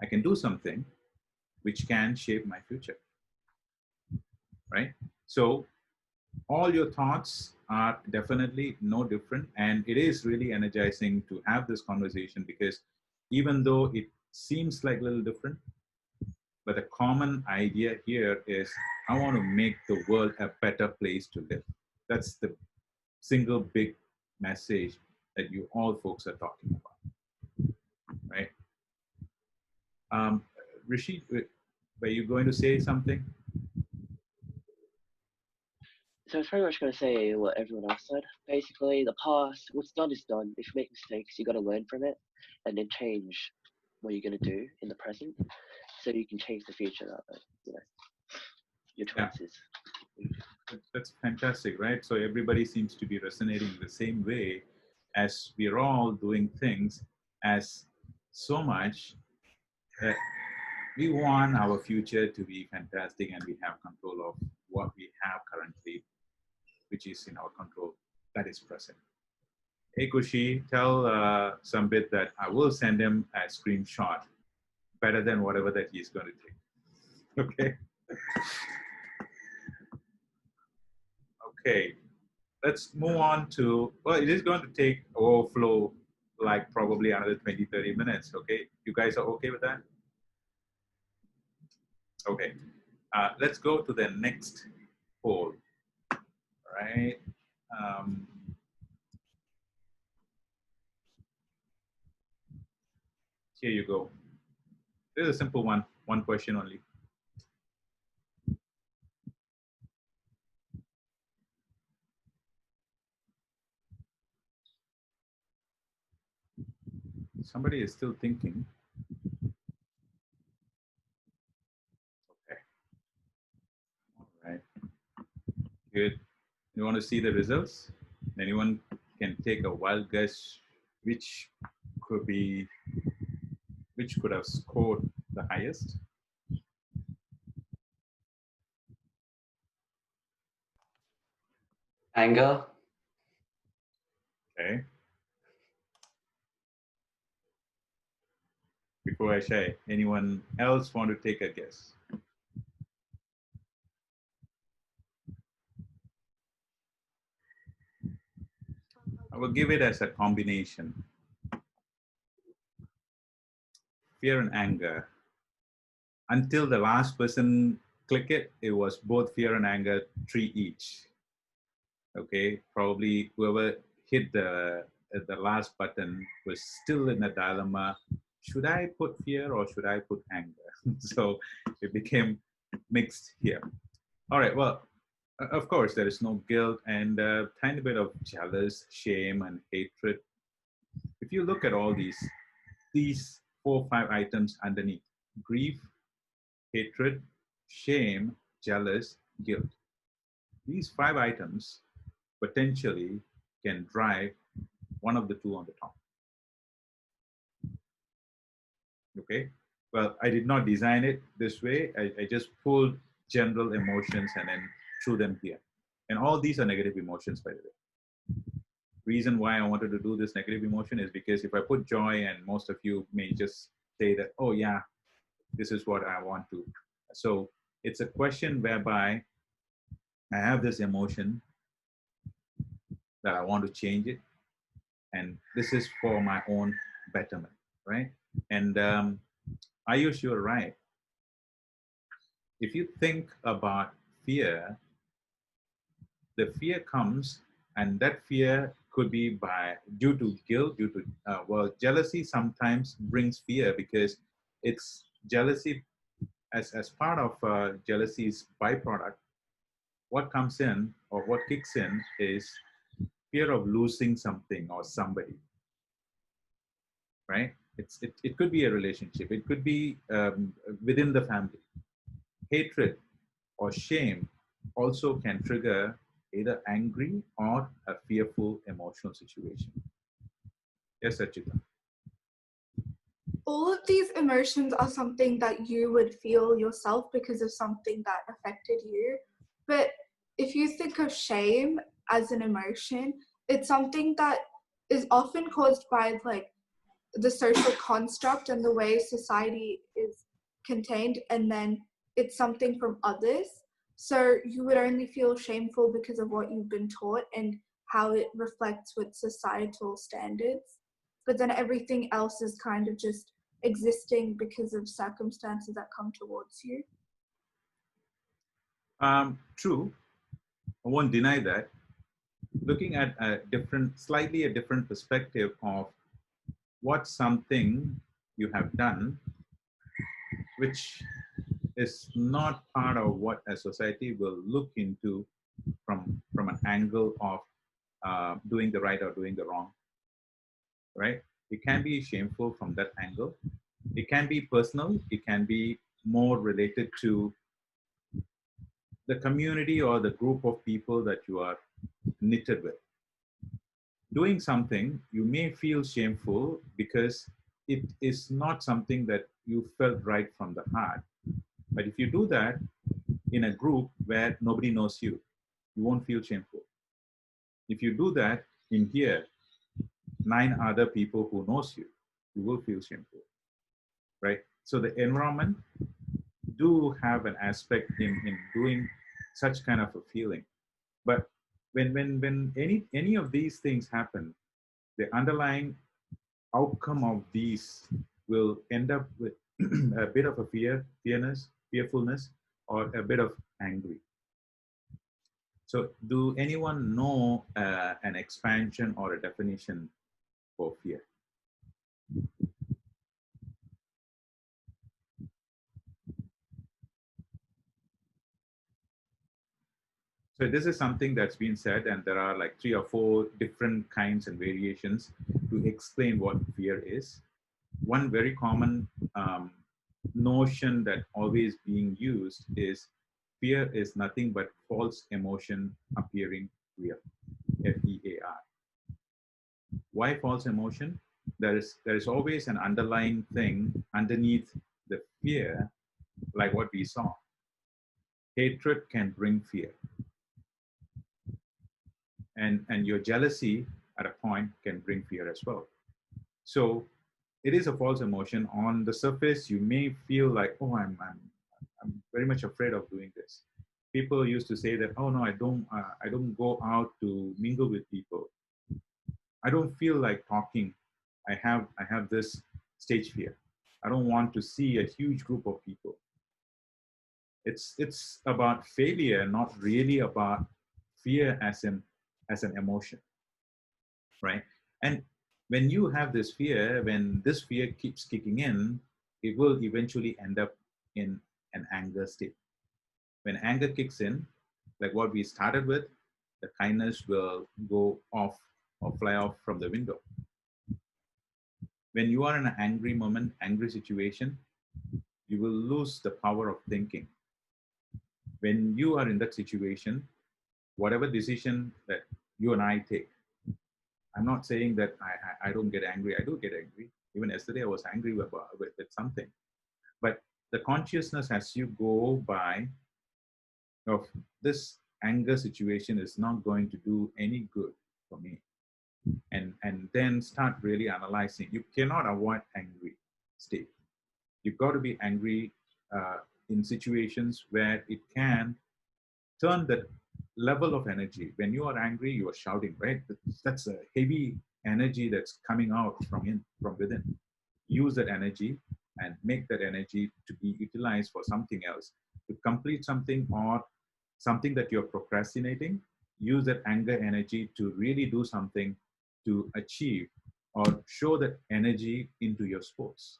I can do something which can shape my future, right? So all your thoughts are definitely no different, and it is really energizing to have this conversation, because even though it seems like a little different, but the common idea here is I want to make the world a better place to live. That's the single big message that you all folks are talking about, right? Rishi, were you going to say something? So I was pretty much going to say what everyone else said. Basically, the past, what's done is done. If you make mistakes, you got to learn from it and then change what you're going to do in the present, so you can change the future. You know, your choices. Yeah. That's fantastic, right? So everybody seems to be resonating the same way, as we're all doing things as so much that we want our future to be fantastic and we have control of what we have currently, which is in our control, that is present. Hey Kushi, tell Sambit that I will send him a screenshot better than whatever that he's going to take. Okay. Okay. Let's move on to, well, it is going to take overflow like probably another 20-30 minutes. Okay. You guys are okay with that? Okay. Let's go to the next poll. All right. Here you go. This is a simple one question only. Somebody is still thinking. Okay. All right. Good. You want to see the results? Anyone can take a wild guess which could have scored the highest? Anger. Okay. Before I say, anyone else want to take a guess? I will give it as a combination. Fear and anger. Until the last person click it, it was both fear and anger, 3 each. Okay, probably whoever hit the last button was still in a dilemma. Should I put fear or should I put anger? So it became mixed here. All right, well, of course, there is no guilt and a tiny bit of jealous, shame, and hatred. If you look at all these 4 or 5 items underneath: grief, hatred, shame, jealous, guilt. These 5 items potentially can drive one of the 2 on the top. Okay, well, I did not design it this way. I just pulled general emotions and then threw them here. And all these are negative emotions, by the way. Reason why I wanted to do this negative emotion is because if I put joy, and most of you may just say that, oh yeah, this is what I want to. So it's a question whereby I have this emotion that I want to change it. And this is for my own betterment, right? And Ayush, you're right. If you think about fear, the fear comes, and that fear could be due to guilt, due to, well, jealousy sometimes brings fear because it's jealousy as part of jealousy's byproduct. What comes in or what kicks in is fear of losing something or somebody, right? It could be a relationship. It could be within the family. Hatred or shame also can trigger either angry or a fearful emotional situation. Yes, Achita. All of these emotions are something that you would feel yourself because of something that affected you. But if you think of shame as an emotion, it's something that is often caused by like the social construct and the way society is contained, and then it's something from others. So you would only feel shameful because of what you've been taught and how it reflects with societal standards. But then everything else is kind of just existing because of circumstances that come towards you. True. I won't deny that. Looking at slightly a different perspective of what something you have done, which is not part of what a society will look into from an angle of doing the right or doing the wrong, right? It can be shameful from that angle. It can be personal. It can be more related to the community or the group of people that you are knitted with. doing something, you may feel shameful because it is not something that you felt right from the heart. But if you do that in a group where nobody knows you, you won't feel shameful. If you do that in here, 9 other people who knows you, you will feel shameful, right? So the environment do have an aspect in doing such kind of a feeling. But when any of these things happen, the underlying outcome of these will end up with a bit of a fearfulness, or a bit of angry. So do anyone know an expansion or a definition for fear? So this is something that's been said, and there are like 3 or 4 different kinds and variations to explain what fear is. One very common notion that always being used is fear is nothing but false emotion appearing real. F-E-A-R. Why false emotion? There is always an underlying thing underneath the fear, like what we saw. Hatred can bring fear. And your jealousy at a point can bring fear as well. So it is a false emotion. On the surface, you may feel like, oh, I'm very much afraid of doing this. People used to say that, oh no, I don't go out to mingle with people. I don't feel like talking. I have this stage fear. I don't want to see a huge group of people. It's about failure, not really about fear as an emotion, right? And when you have this fear, when this fear keeps kicking in, it will eventually end up in an anger state. When anger kicks in, like what we started with, the kindness will go off or fly off from the window. When you are in an angry moment, angry situation, you will lose the power of thinking. When you are in that situation, whatever decision that you and I take, I'm not saying that I don't get angry. I do get angry. Even yesterday, I was angry with something. But the consciousness as you go by of this anger situation is not going to do any good for me. And then start really analyzing. You cannot avoid angry state. You've got to be angry in situations where it can turn the level of energy. When you are angry, you are shouting, right? That's a heavy energy that's coming out from within. Use that energy and make that energy to be utilized for something else, to complete something or something that you're procrastinating. Use that anger energy to really do something to achieve or show that energy into your sports.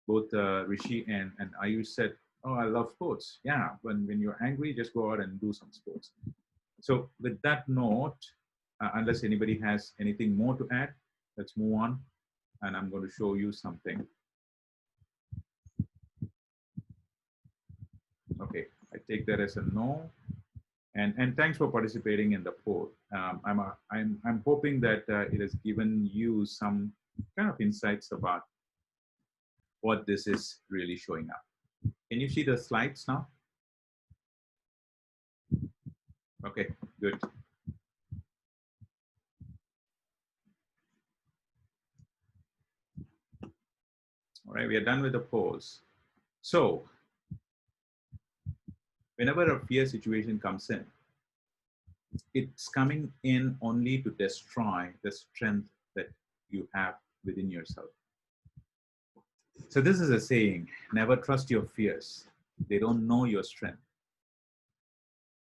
Both Rishi and Ayush said, oh, I love sports. Yeah, when you're angry, just go out and do some sports. So with that note, unless anybody has anything more to add, let's move on. And I'm going to show you something. Okay, I take that as a no. And thanks for participating in the poll. I'm hoping that it has given you some kind of insights about what this is really showing up. Can you see the slides now? Okay, good. All right, we are done with the polls. So, whenever a fear situation comes in, it's coming in only to destroy the strength that you have within yourself. So this is a saying, never trust your fears. They don't know your strength.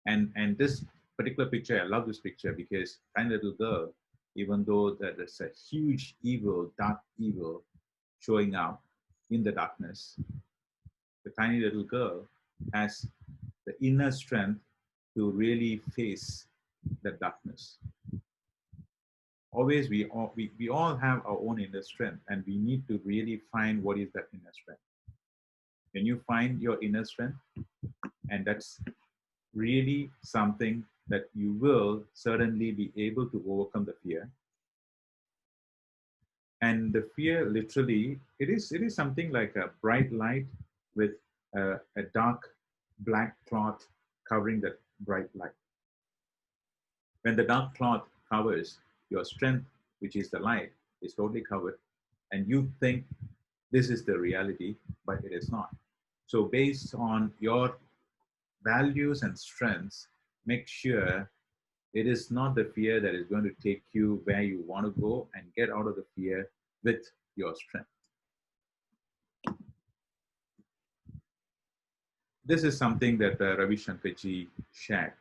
And this particular picture, I love this picture because tiny little girl, even though there is a huge evil, dark evil showing up in the darkness, the tiny little girl has the inner strength to really face the darkness. Always, we all have our own inner strength, and we need to really find what is that inner strength. When you find your inner strength, and that's really something that you will certainly be able to overcome the fear. And the fear, literally, it is something like a bright light with a dark black cloth covering that bright light. When the dark cloth covers your strength, which is the light, is totally covered, and you think this is the reality, but it is not. So based on your values and strengths, make sure it is not the fear that is going to take you where you want to go, and get out of the fear with your strength. This is something that Ravi Shankarji shared.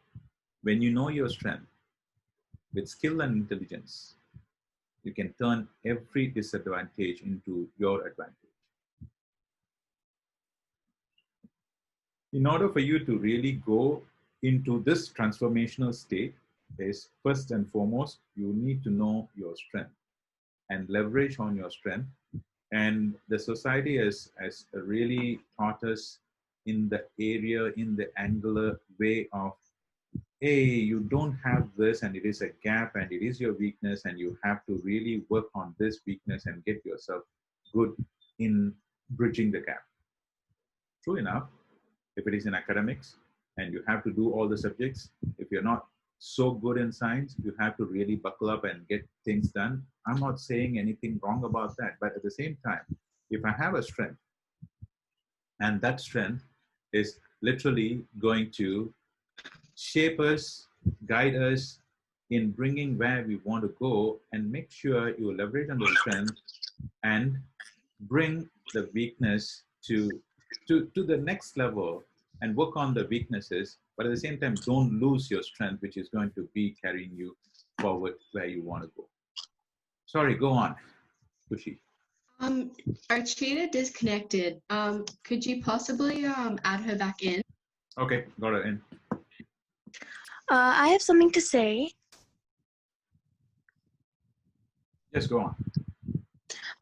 When you know your strength, with skill and intelligence, you can turn every disadvantage into your advantage. In order for you to really go into this transformational state, is first and foremost, you need to know your strength and leverage on your strength. And the society has really taught us in the area, in the angular way of, hey, you don't have this and it is a gap and it is your weakness, and you have to really work on this weakness and get yourself good in bridging the gap. True enough, if it is in academics and you have to do all the subjects, if you're not so good in science, you have to really buckle up and get things done. I'm not saying anything wrong about that, but at the same time, if I have a strength, and that strength is literally going to shape us, guide us in bringing where we want to go, and make sure you leverage on the strength and bring the weakness to the next level and work on the weaknesses, but at the same time, don't lose your strength, which is going to be carrying you forward where you want to go. Sorry, go on, Kushi. Archita disconnected. Could you possibly add her back in? Okay, got her in. I have something to say. Yes, go on.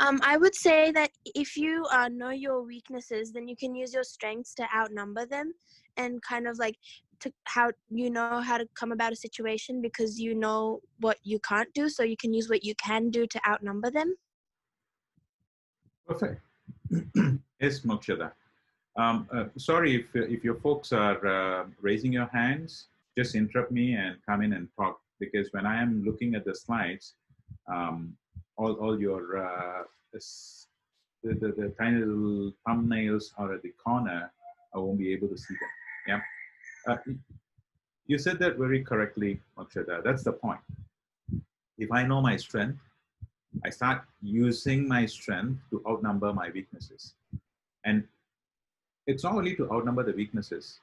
I would say that if you know your weaknesses, then you can use your strengths to outnumber them, and kind of like how to come about a situation because you know what you can't do, so you can use what you can do to outnumber them. Perfect. Yes, Mokshada. Sorry if your folks are raising your hands, just interrupt me and come in and talk, because when I am looking at the slides, all your the tiny little thumbnails are at the corner. I won't be able to see them. Yeah. You said that very correctly, Mokshada. That's the point. If I know my strength, I start using my strength to outnumber my weaknesses. And it's not only to outnumber the weaknesses.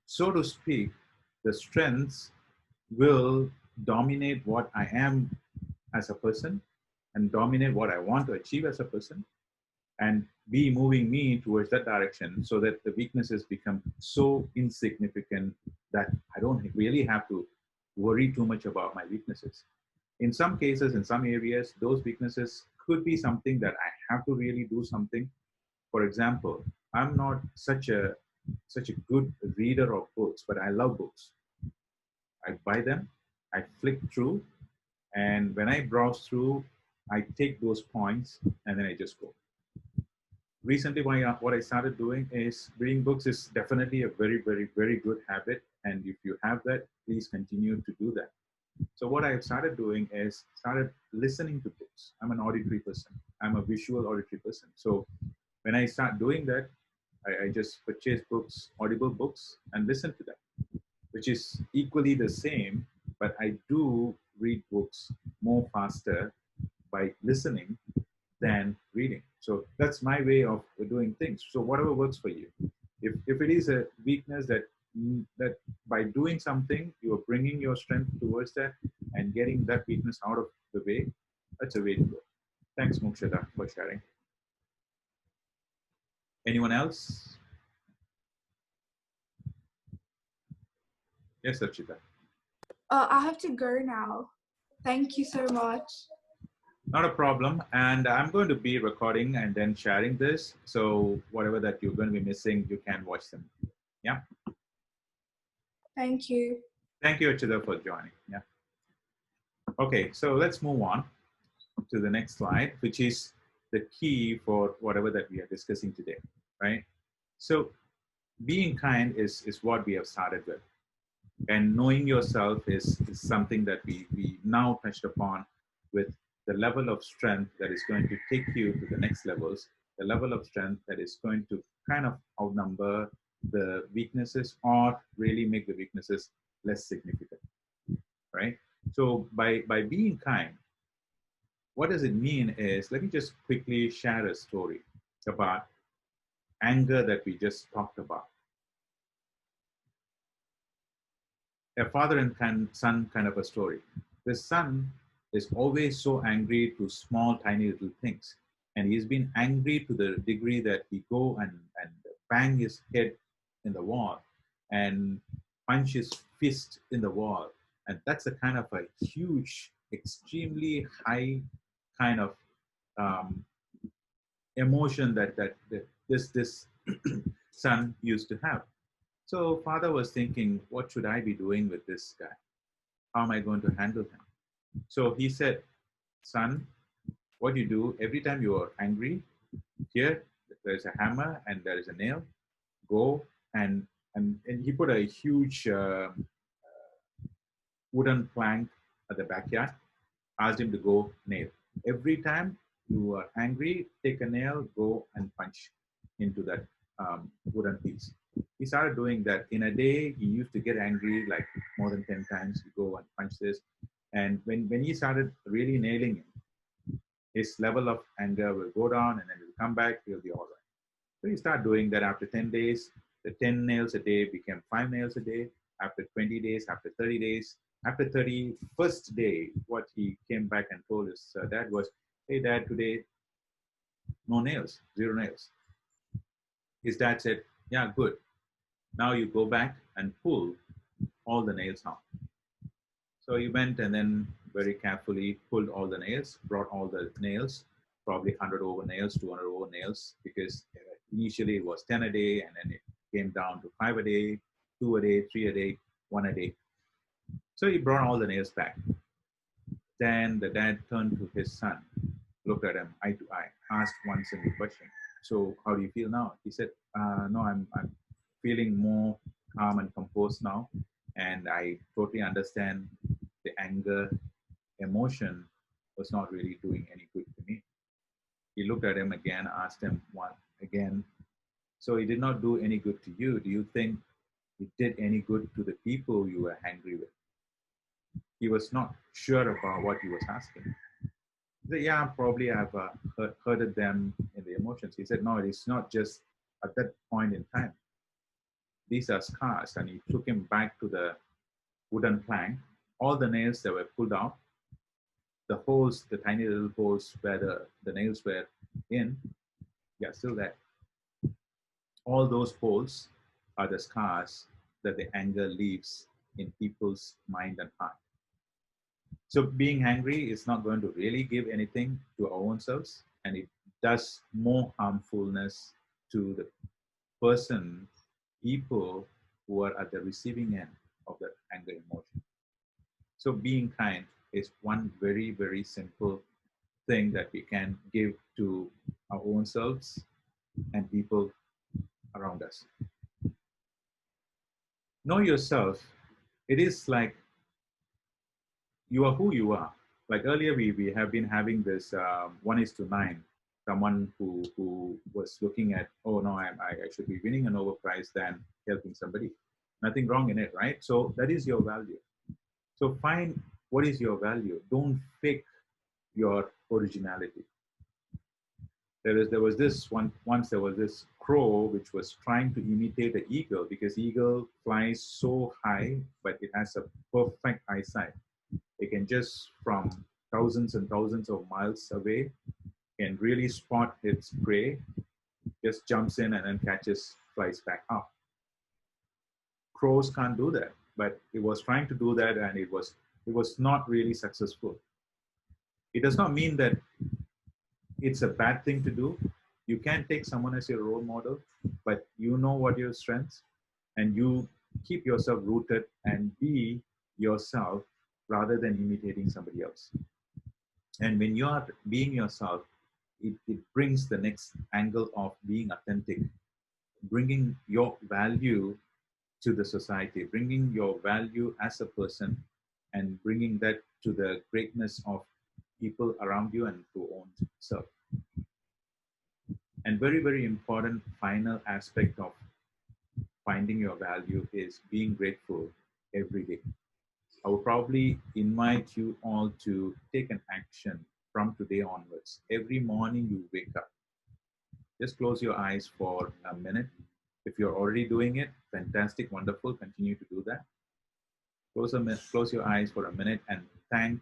So to speak, the strengths will dominate what I am as a person and dominate what I want to achieve as a person, and be moving me towards that direction, so that the weaknesses become so insignificant that I don't really have to worry too much about my weaknesses. In some cases, in some areas, those weaknesses could be something that I have to really do something. For example, I'm not such a good reader of books, but I love books. I buy them, I flick through, and when I browse through, I take those points and then I just go. Recently, what I started doing is reading books is definitely a very, very, very good habit. And if you have that, please continue to do that. So what I've started doing is started listening to books. I'm an auditory person. I'm a visual auditory person. So when I start doing that, I just purchase books, audible books, and listen to them, which is equally the same, but I do read books more faster by listening than reading. So that's my way of doing things. So whatever works for you. If it is a weakness that by doing something, you are bringing your strength towards that and getting that weakness out of the way, that's a way to go. Thanks, Mokshada, for sharing. Anyone else? Yes, Archita. I have to go now. Thank you so much. Not a problem. And I'm going to be recording and then sharing this. So whatever that you're going to be missing, you can watch them. Yeah. Thank you. Thank you, Archita, for joining. Yeah. Okay, so let's move on. to the next slide, which is the key for whatever that we are discussing today, right? So being kind is what we have started with. And knowing yourself is something that we now touched upon with the level of strength that is going to take you to the next levels, the level of strength that is going to kind of outnumber the weaknesses or really make the weaknesses less significant, right? So by being kind, what does it mean is, let me just quickly share a story about anger that we just talked about. A father and son kind of a story. The son is always so angry to small, tiny little things. And he's been angry to the degree that he go and bang his head in the wall and punch his fist in the wall. And that's a kind of a huge, extremely high kind of emotion that this son used to have. So father was thinking, what should I be doing with this guy? How am I going to handle him? So he said, son, what you do every time you are angry, here there's a hammer and there is a nail. Go and he put a huge wooden plank at the backyard. Asked him to go nail. Every time you are angry, take a nail, go and punch into that wooden piece. He started doing that. In a day, he used to get angry like more than 10 times. He go and punch this. And when he started really nailing it, his level of anger will go down and then it will come back, he'll be all right. So he started doing that. After 10 days, the 10 nails a day became 5 nails a day. After 20 days, after 30 days, after 31st day, what he came back and told his dad was, hey dad, today, no nails, 0 nails. His dad said, yeah, good. Now you go back and pull all the nails out. So he went and then very carefully pulled all the nails, brought all the nails, probably 100 over nails, 200 over nails, because initially it was 10 a day and then it came down to 5 a day, 2 a day, 3 a day, 1 a day. So he brought all the nails back. Then the dad turned to his son, looked at him eye to eye, asked one simple question. So how do you feel now? He said, no, I'm feeling more calm and composed now. And I totally understand the anger, emotion was not really doing any good to me. He looked at him again, asked him one again. So he did not do any good to you. Do you think it did any good to the people you were angry with? He was not sure about what he was asking. He said, yeah, probably I've hurted them in the emotions. He said, no, it's not just at that point in time. These are scars. And he took him back to the wooden plank. All the nails that were pulled out, the holes, the tiny little holes where the nails were in, yeah, still there. All those holes are the scars that the anger leaves in people's mind and heart. So being angry is not going to really give anything to our own selves, and it does more harmfulness to the person, people who are at the receiving end of that anger emotion. So being kind is one very, very simple thing that we can give to our own selves and people around us. Know yourself. It is like you are who you are. Like earlier, we have been having this 1:9. Someone who was looking at, oh no, I should be winning a Nobel Prize than helping somebody. Nothing wrong in it, right? So that is your value. So find what is your value. Don't fake your originality. There was this once there was this crow which was trying to imitate the eagle, because eagle flies so high, but it has a perfect eyesight. It can just from thousands and thousands of miles away can really spot its prey, just jumps in and then catches, flies back up. Crows can't do that, but it was trying to do that and it was not really successful. It does not mean that it's a bad thing to do. You can take someone as your role model, but you know what your strengths, and you keep yourself rooted and be yourself rather than imitating somebody else. And when you are being yourself, it brings the next angle of being authentic, bringing your value to the society, bringing your value as a person, and bringing that to the greatness of people around you and to own self. And very, very important final aspect of finding your value is being grateful every day. I will probably invite you all to take an action from today onwards. Every morning you wake up, just close your eyes for a minute. If you're already doing it, fantastic, wonderful, continue to do that. Close your eyes for a minute and thank.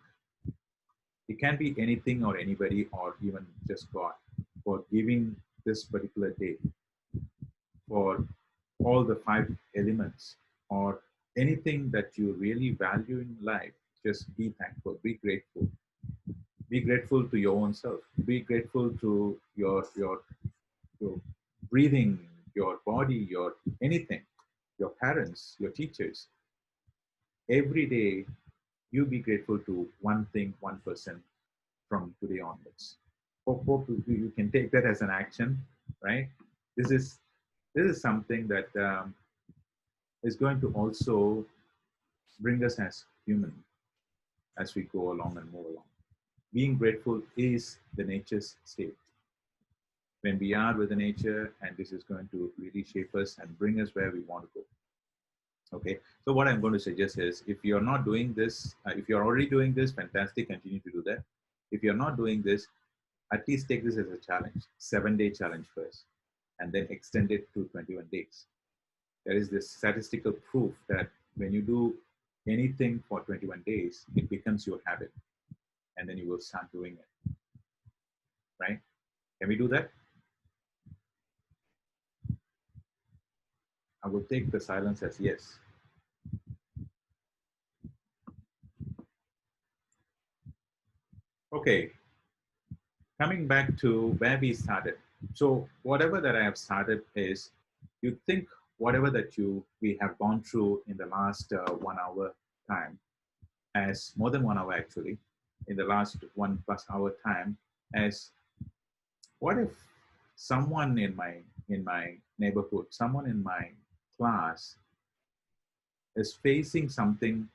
It can be anything or anybody or even just God for giving this particular day, for all the 5 elements or anything that you really value in life. Just be thankful, be grateful. Be grateful to your own self. Be grateful to your breathing, your body, your anything, your parents, your teachers. Every day, you be grateful to one thing, one person from today onwards. Hope you can take that as an action, right? This is something that is going to also bring us as human as we go along and move along. Being grateful is the nature's state. When we are with the nature, and this is going to really shape us and bring us where we want to go. Okay, so what I'm going to suggest is, if you're not doing this, if you're already doing this, fantastic, continue to do that. If you're not doing this, at least take this as a challenge, 7-day challenge first, and then extend it to 21 days. There is this statistical proof that when you do anything for 21 days, it becomes your habit, and then you will start doing it, right? Can we do that? I will take the silence as yes. Okay, coming back to where we started. So whatever that I have started is, you think whatever that we have gone through in the last 1 hour time, as more than 1 hour actually, in the last 1+ hour time, as what if someone in my neighborhood, someone in my class is facing something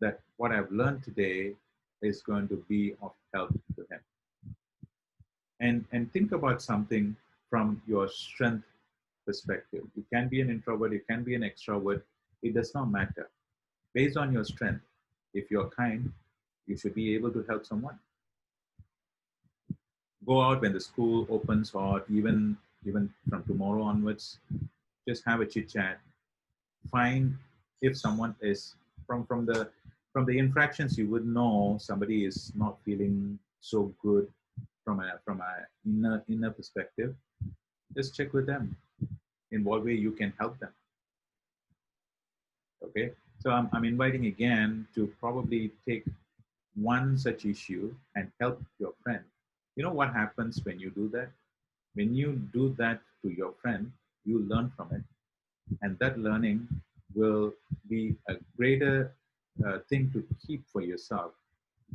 that what I've learned today is going to be of help to him. And think about something from your strength perspective. You can be an introvert, you can be an extrovert, it does not matter. Based on your strength, if you're kind, you should be able to help someone. Go out when the school opens, or even from tomorrow onwards, just have a chit chat. Find if someone is from the infractions, you would know somebody is not feeling so good from a inner perspective. Just check with them in what way you can help them. Okay, so I'm inviting again to probably take one such issue and help your friend. You know what happens when you do that? When you do that to your friend, you learn from it, and that learning will be a greater thing to keep for yourself.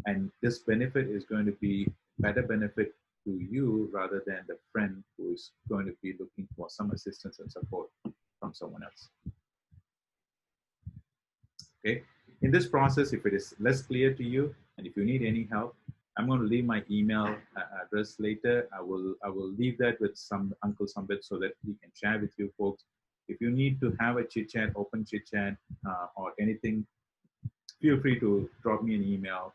And this benefit is going to be better benefit to you rather than the friend who is going to be looking for some assistance and support from someone else. Okay. In this process, if it is less clear to you, and if you need any help, I'm going to leave my email address later. I will leave that with Uncle Sambit so that he can share with you folks. If you need to have a chit chat, open chit chat, or anything, feel free to drop me an email.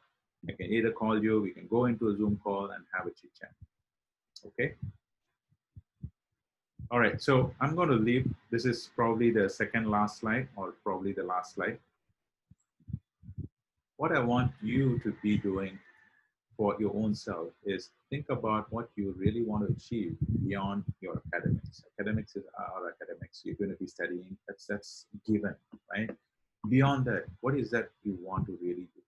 I can either call you, we can go into a Zoom call and have a chit chat. Okay. All right. So I'm going to leave. This is probably the second last slide, or probably the last slide. What I want you to be doing for your own self is think about what you really want to achieve beyond your academics. Academics is our academics. You're going to be studying. That's given, right? Beyond that, what is that you want to really do?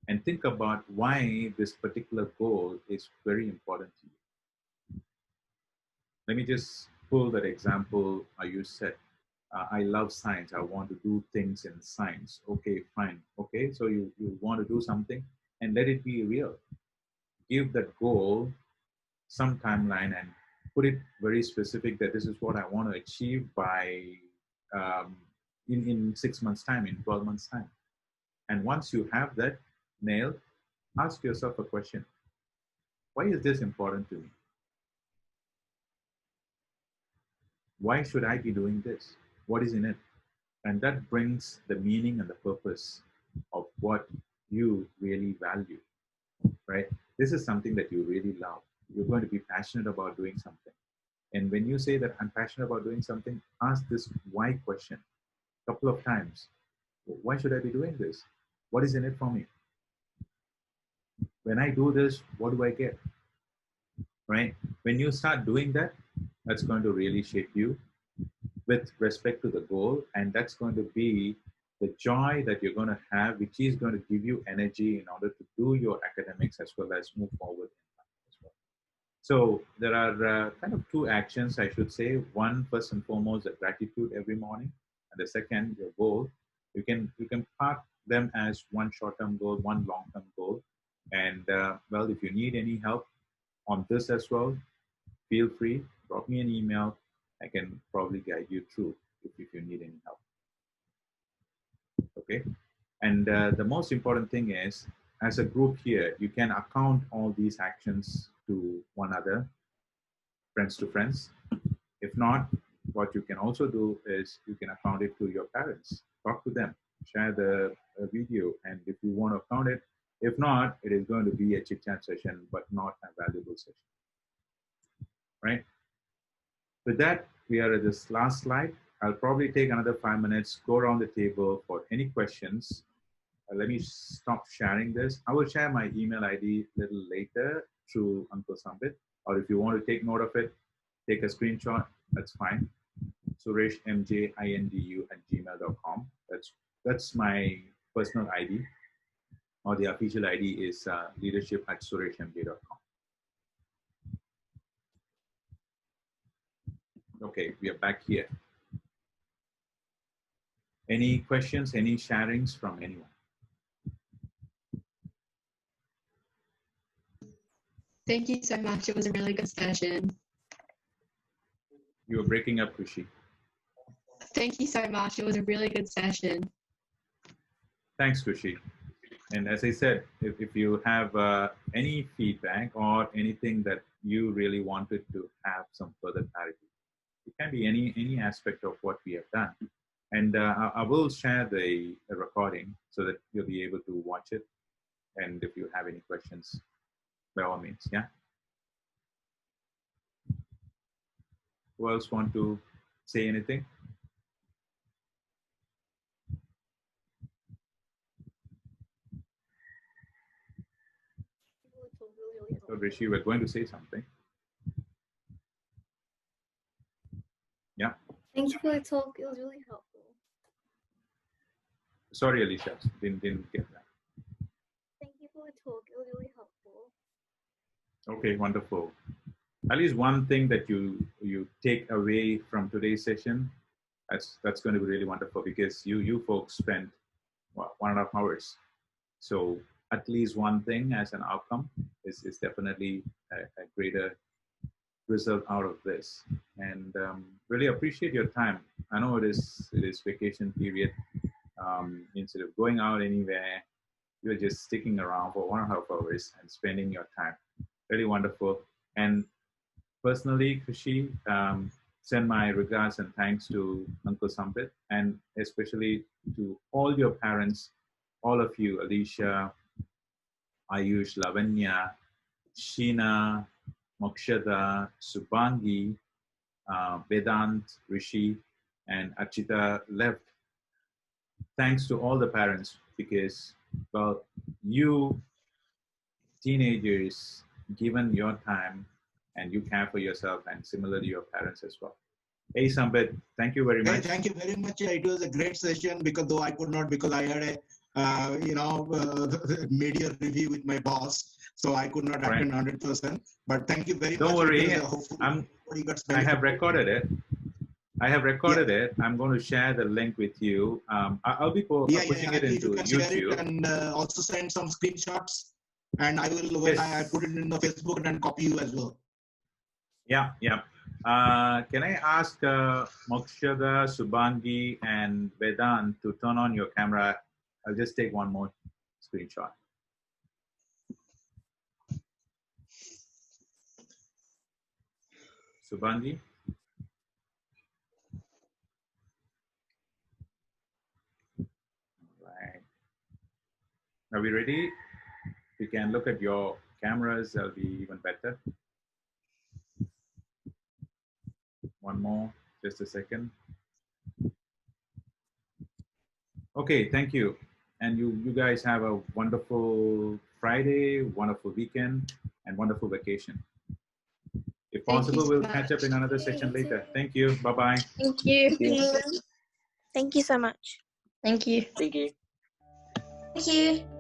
And think about why this particular goal is very important to you. Let me just pull that example you said. I love science. I want to do things in science. Okay, fine. Okay, so you want to do something, and let it be real. Give that goal some timeline and put it very specific that this is what I want to achieve by in 6 months time, in 12 months time. And once you have that nailed, ask yourself a question. Why is this important to me? Why should I be doing this? What is in it? And that brings the meaning and the purpose of what you really value, right? This is something that you really love. You're going to be passionate about doing something. And when you say that I'm passionate about doing something, ask this why question a couple of times. Why should I be doing this? What is in it for me? When I do this, what do I get? Right? When you start doing that, that's going to really shape you with respect to the goal. And that's going to be the joy that you're going to have, which is going to give you energy in order to do your academics as well as move forward in life as well. So there are kind of two actions, I should say. One, first and foremost, the gratitude every morning. And the second, your goal. You can park them as one short-term goal, one long-term goal. And well, if you need any help on this as well, feel free, drop me an email. I can probably guide you through if you need any help. Okay. And the most important thing is, as a group here, you can account all these actions to one another, friends to friends. If not, what you can also do is you can account it to your parents. Talk to them, share the video, and if you want to account it, if not, it is going to be a chit-chat session, but not a valuable session, right? With that, we are at this last slide. I'll probably take another 5 minutes, go around the table for any questions. Let me stop sharing this. I will share my email ID a little later through Uncle Sambit, or if you want to take note of it, take a screenshot, that's fine. sureshmjindu@gmail.com. That's my personal ID, or the official ID is leadership@sureshmj.com. Okay, we are back here. Any questions, any sharings from anyone? Thank you so much. It was a really good session. You were breaking up, Kushi. Thank you so much. It was a really good session. Thanks, Kushi. And as I said, if you have any feedback or anything that you really wanted to have some further clarity, it can be any aspect of what we have done. And I will share the recording so that you'll be able to watch it. And if you have any questions, by all means, yeah. Who else want to say anything? So Rishi, we're going to say something. Yeah. Thank you for the talk. It was really helpful. Sorry, Alicia, didn't get that. Thank you for the talk. It was really helpful. Okay, wonderful. At least one thing that you take away from today's session, that's going to be really wonderful, because you folks spent 1.5 hours. So at least one thing as an outcome is definitely a greater result out of this. And really appreciate your time. I know it is vacation period. Instead of going out anywhere, you're just sticking around for 1.5 hours and spending your time. Really wonderful. And personally, Kushi, send my regards and thanks to Uncle Sambit, and especially to all your parents, all of you, Alicia, Ayush, Lavanya, Sheena, Mokshada, Subhangi, Vedant, Rishi, and Achita left. Thanks to all the parents, because, well, you teenagers, given your time and you care for yourself, and similarly your parents as well. Hey, Sambit, thank you very much. Hey, thank you very much. It was a great session, because though I could not, because I had a media review with my boss, so I could not attend 100%. But thank you very much. Don't worry, I have recorded it. I have recorded it. I'm going to share the link with you. I'll be pushing it into YouTube. And also send some screenshots. And I will, when I put it in the Facebook, and copy you as well. Yeah, yeah. Can I ask Mokshada, Subhangi, and Vedant to turn on your camera? I'll just take one more screenshot. Subhangi? Right. Are we ready? We can look at your cameras. That'll be even better. One more, just a second. Okay, thank you. And you guys have a wonderful Friday, wonderful weekend, and wonderful vacation. If possible, we'll catch up in another section later. Thank you. Bye-bye. Thank you. Thank you so much. Thank you. Thank you. Thank you.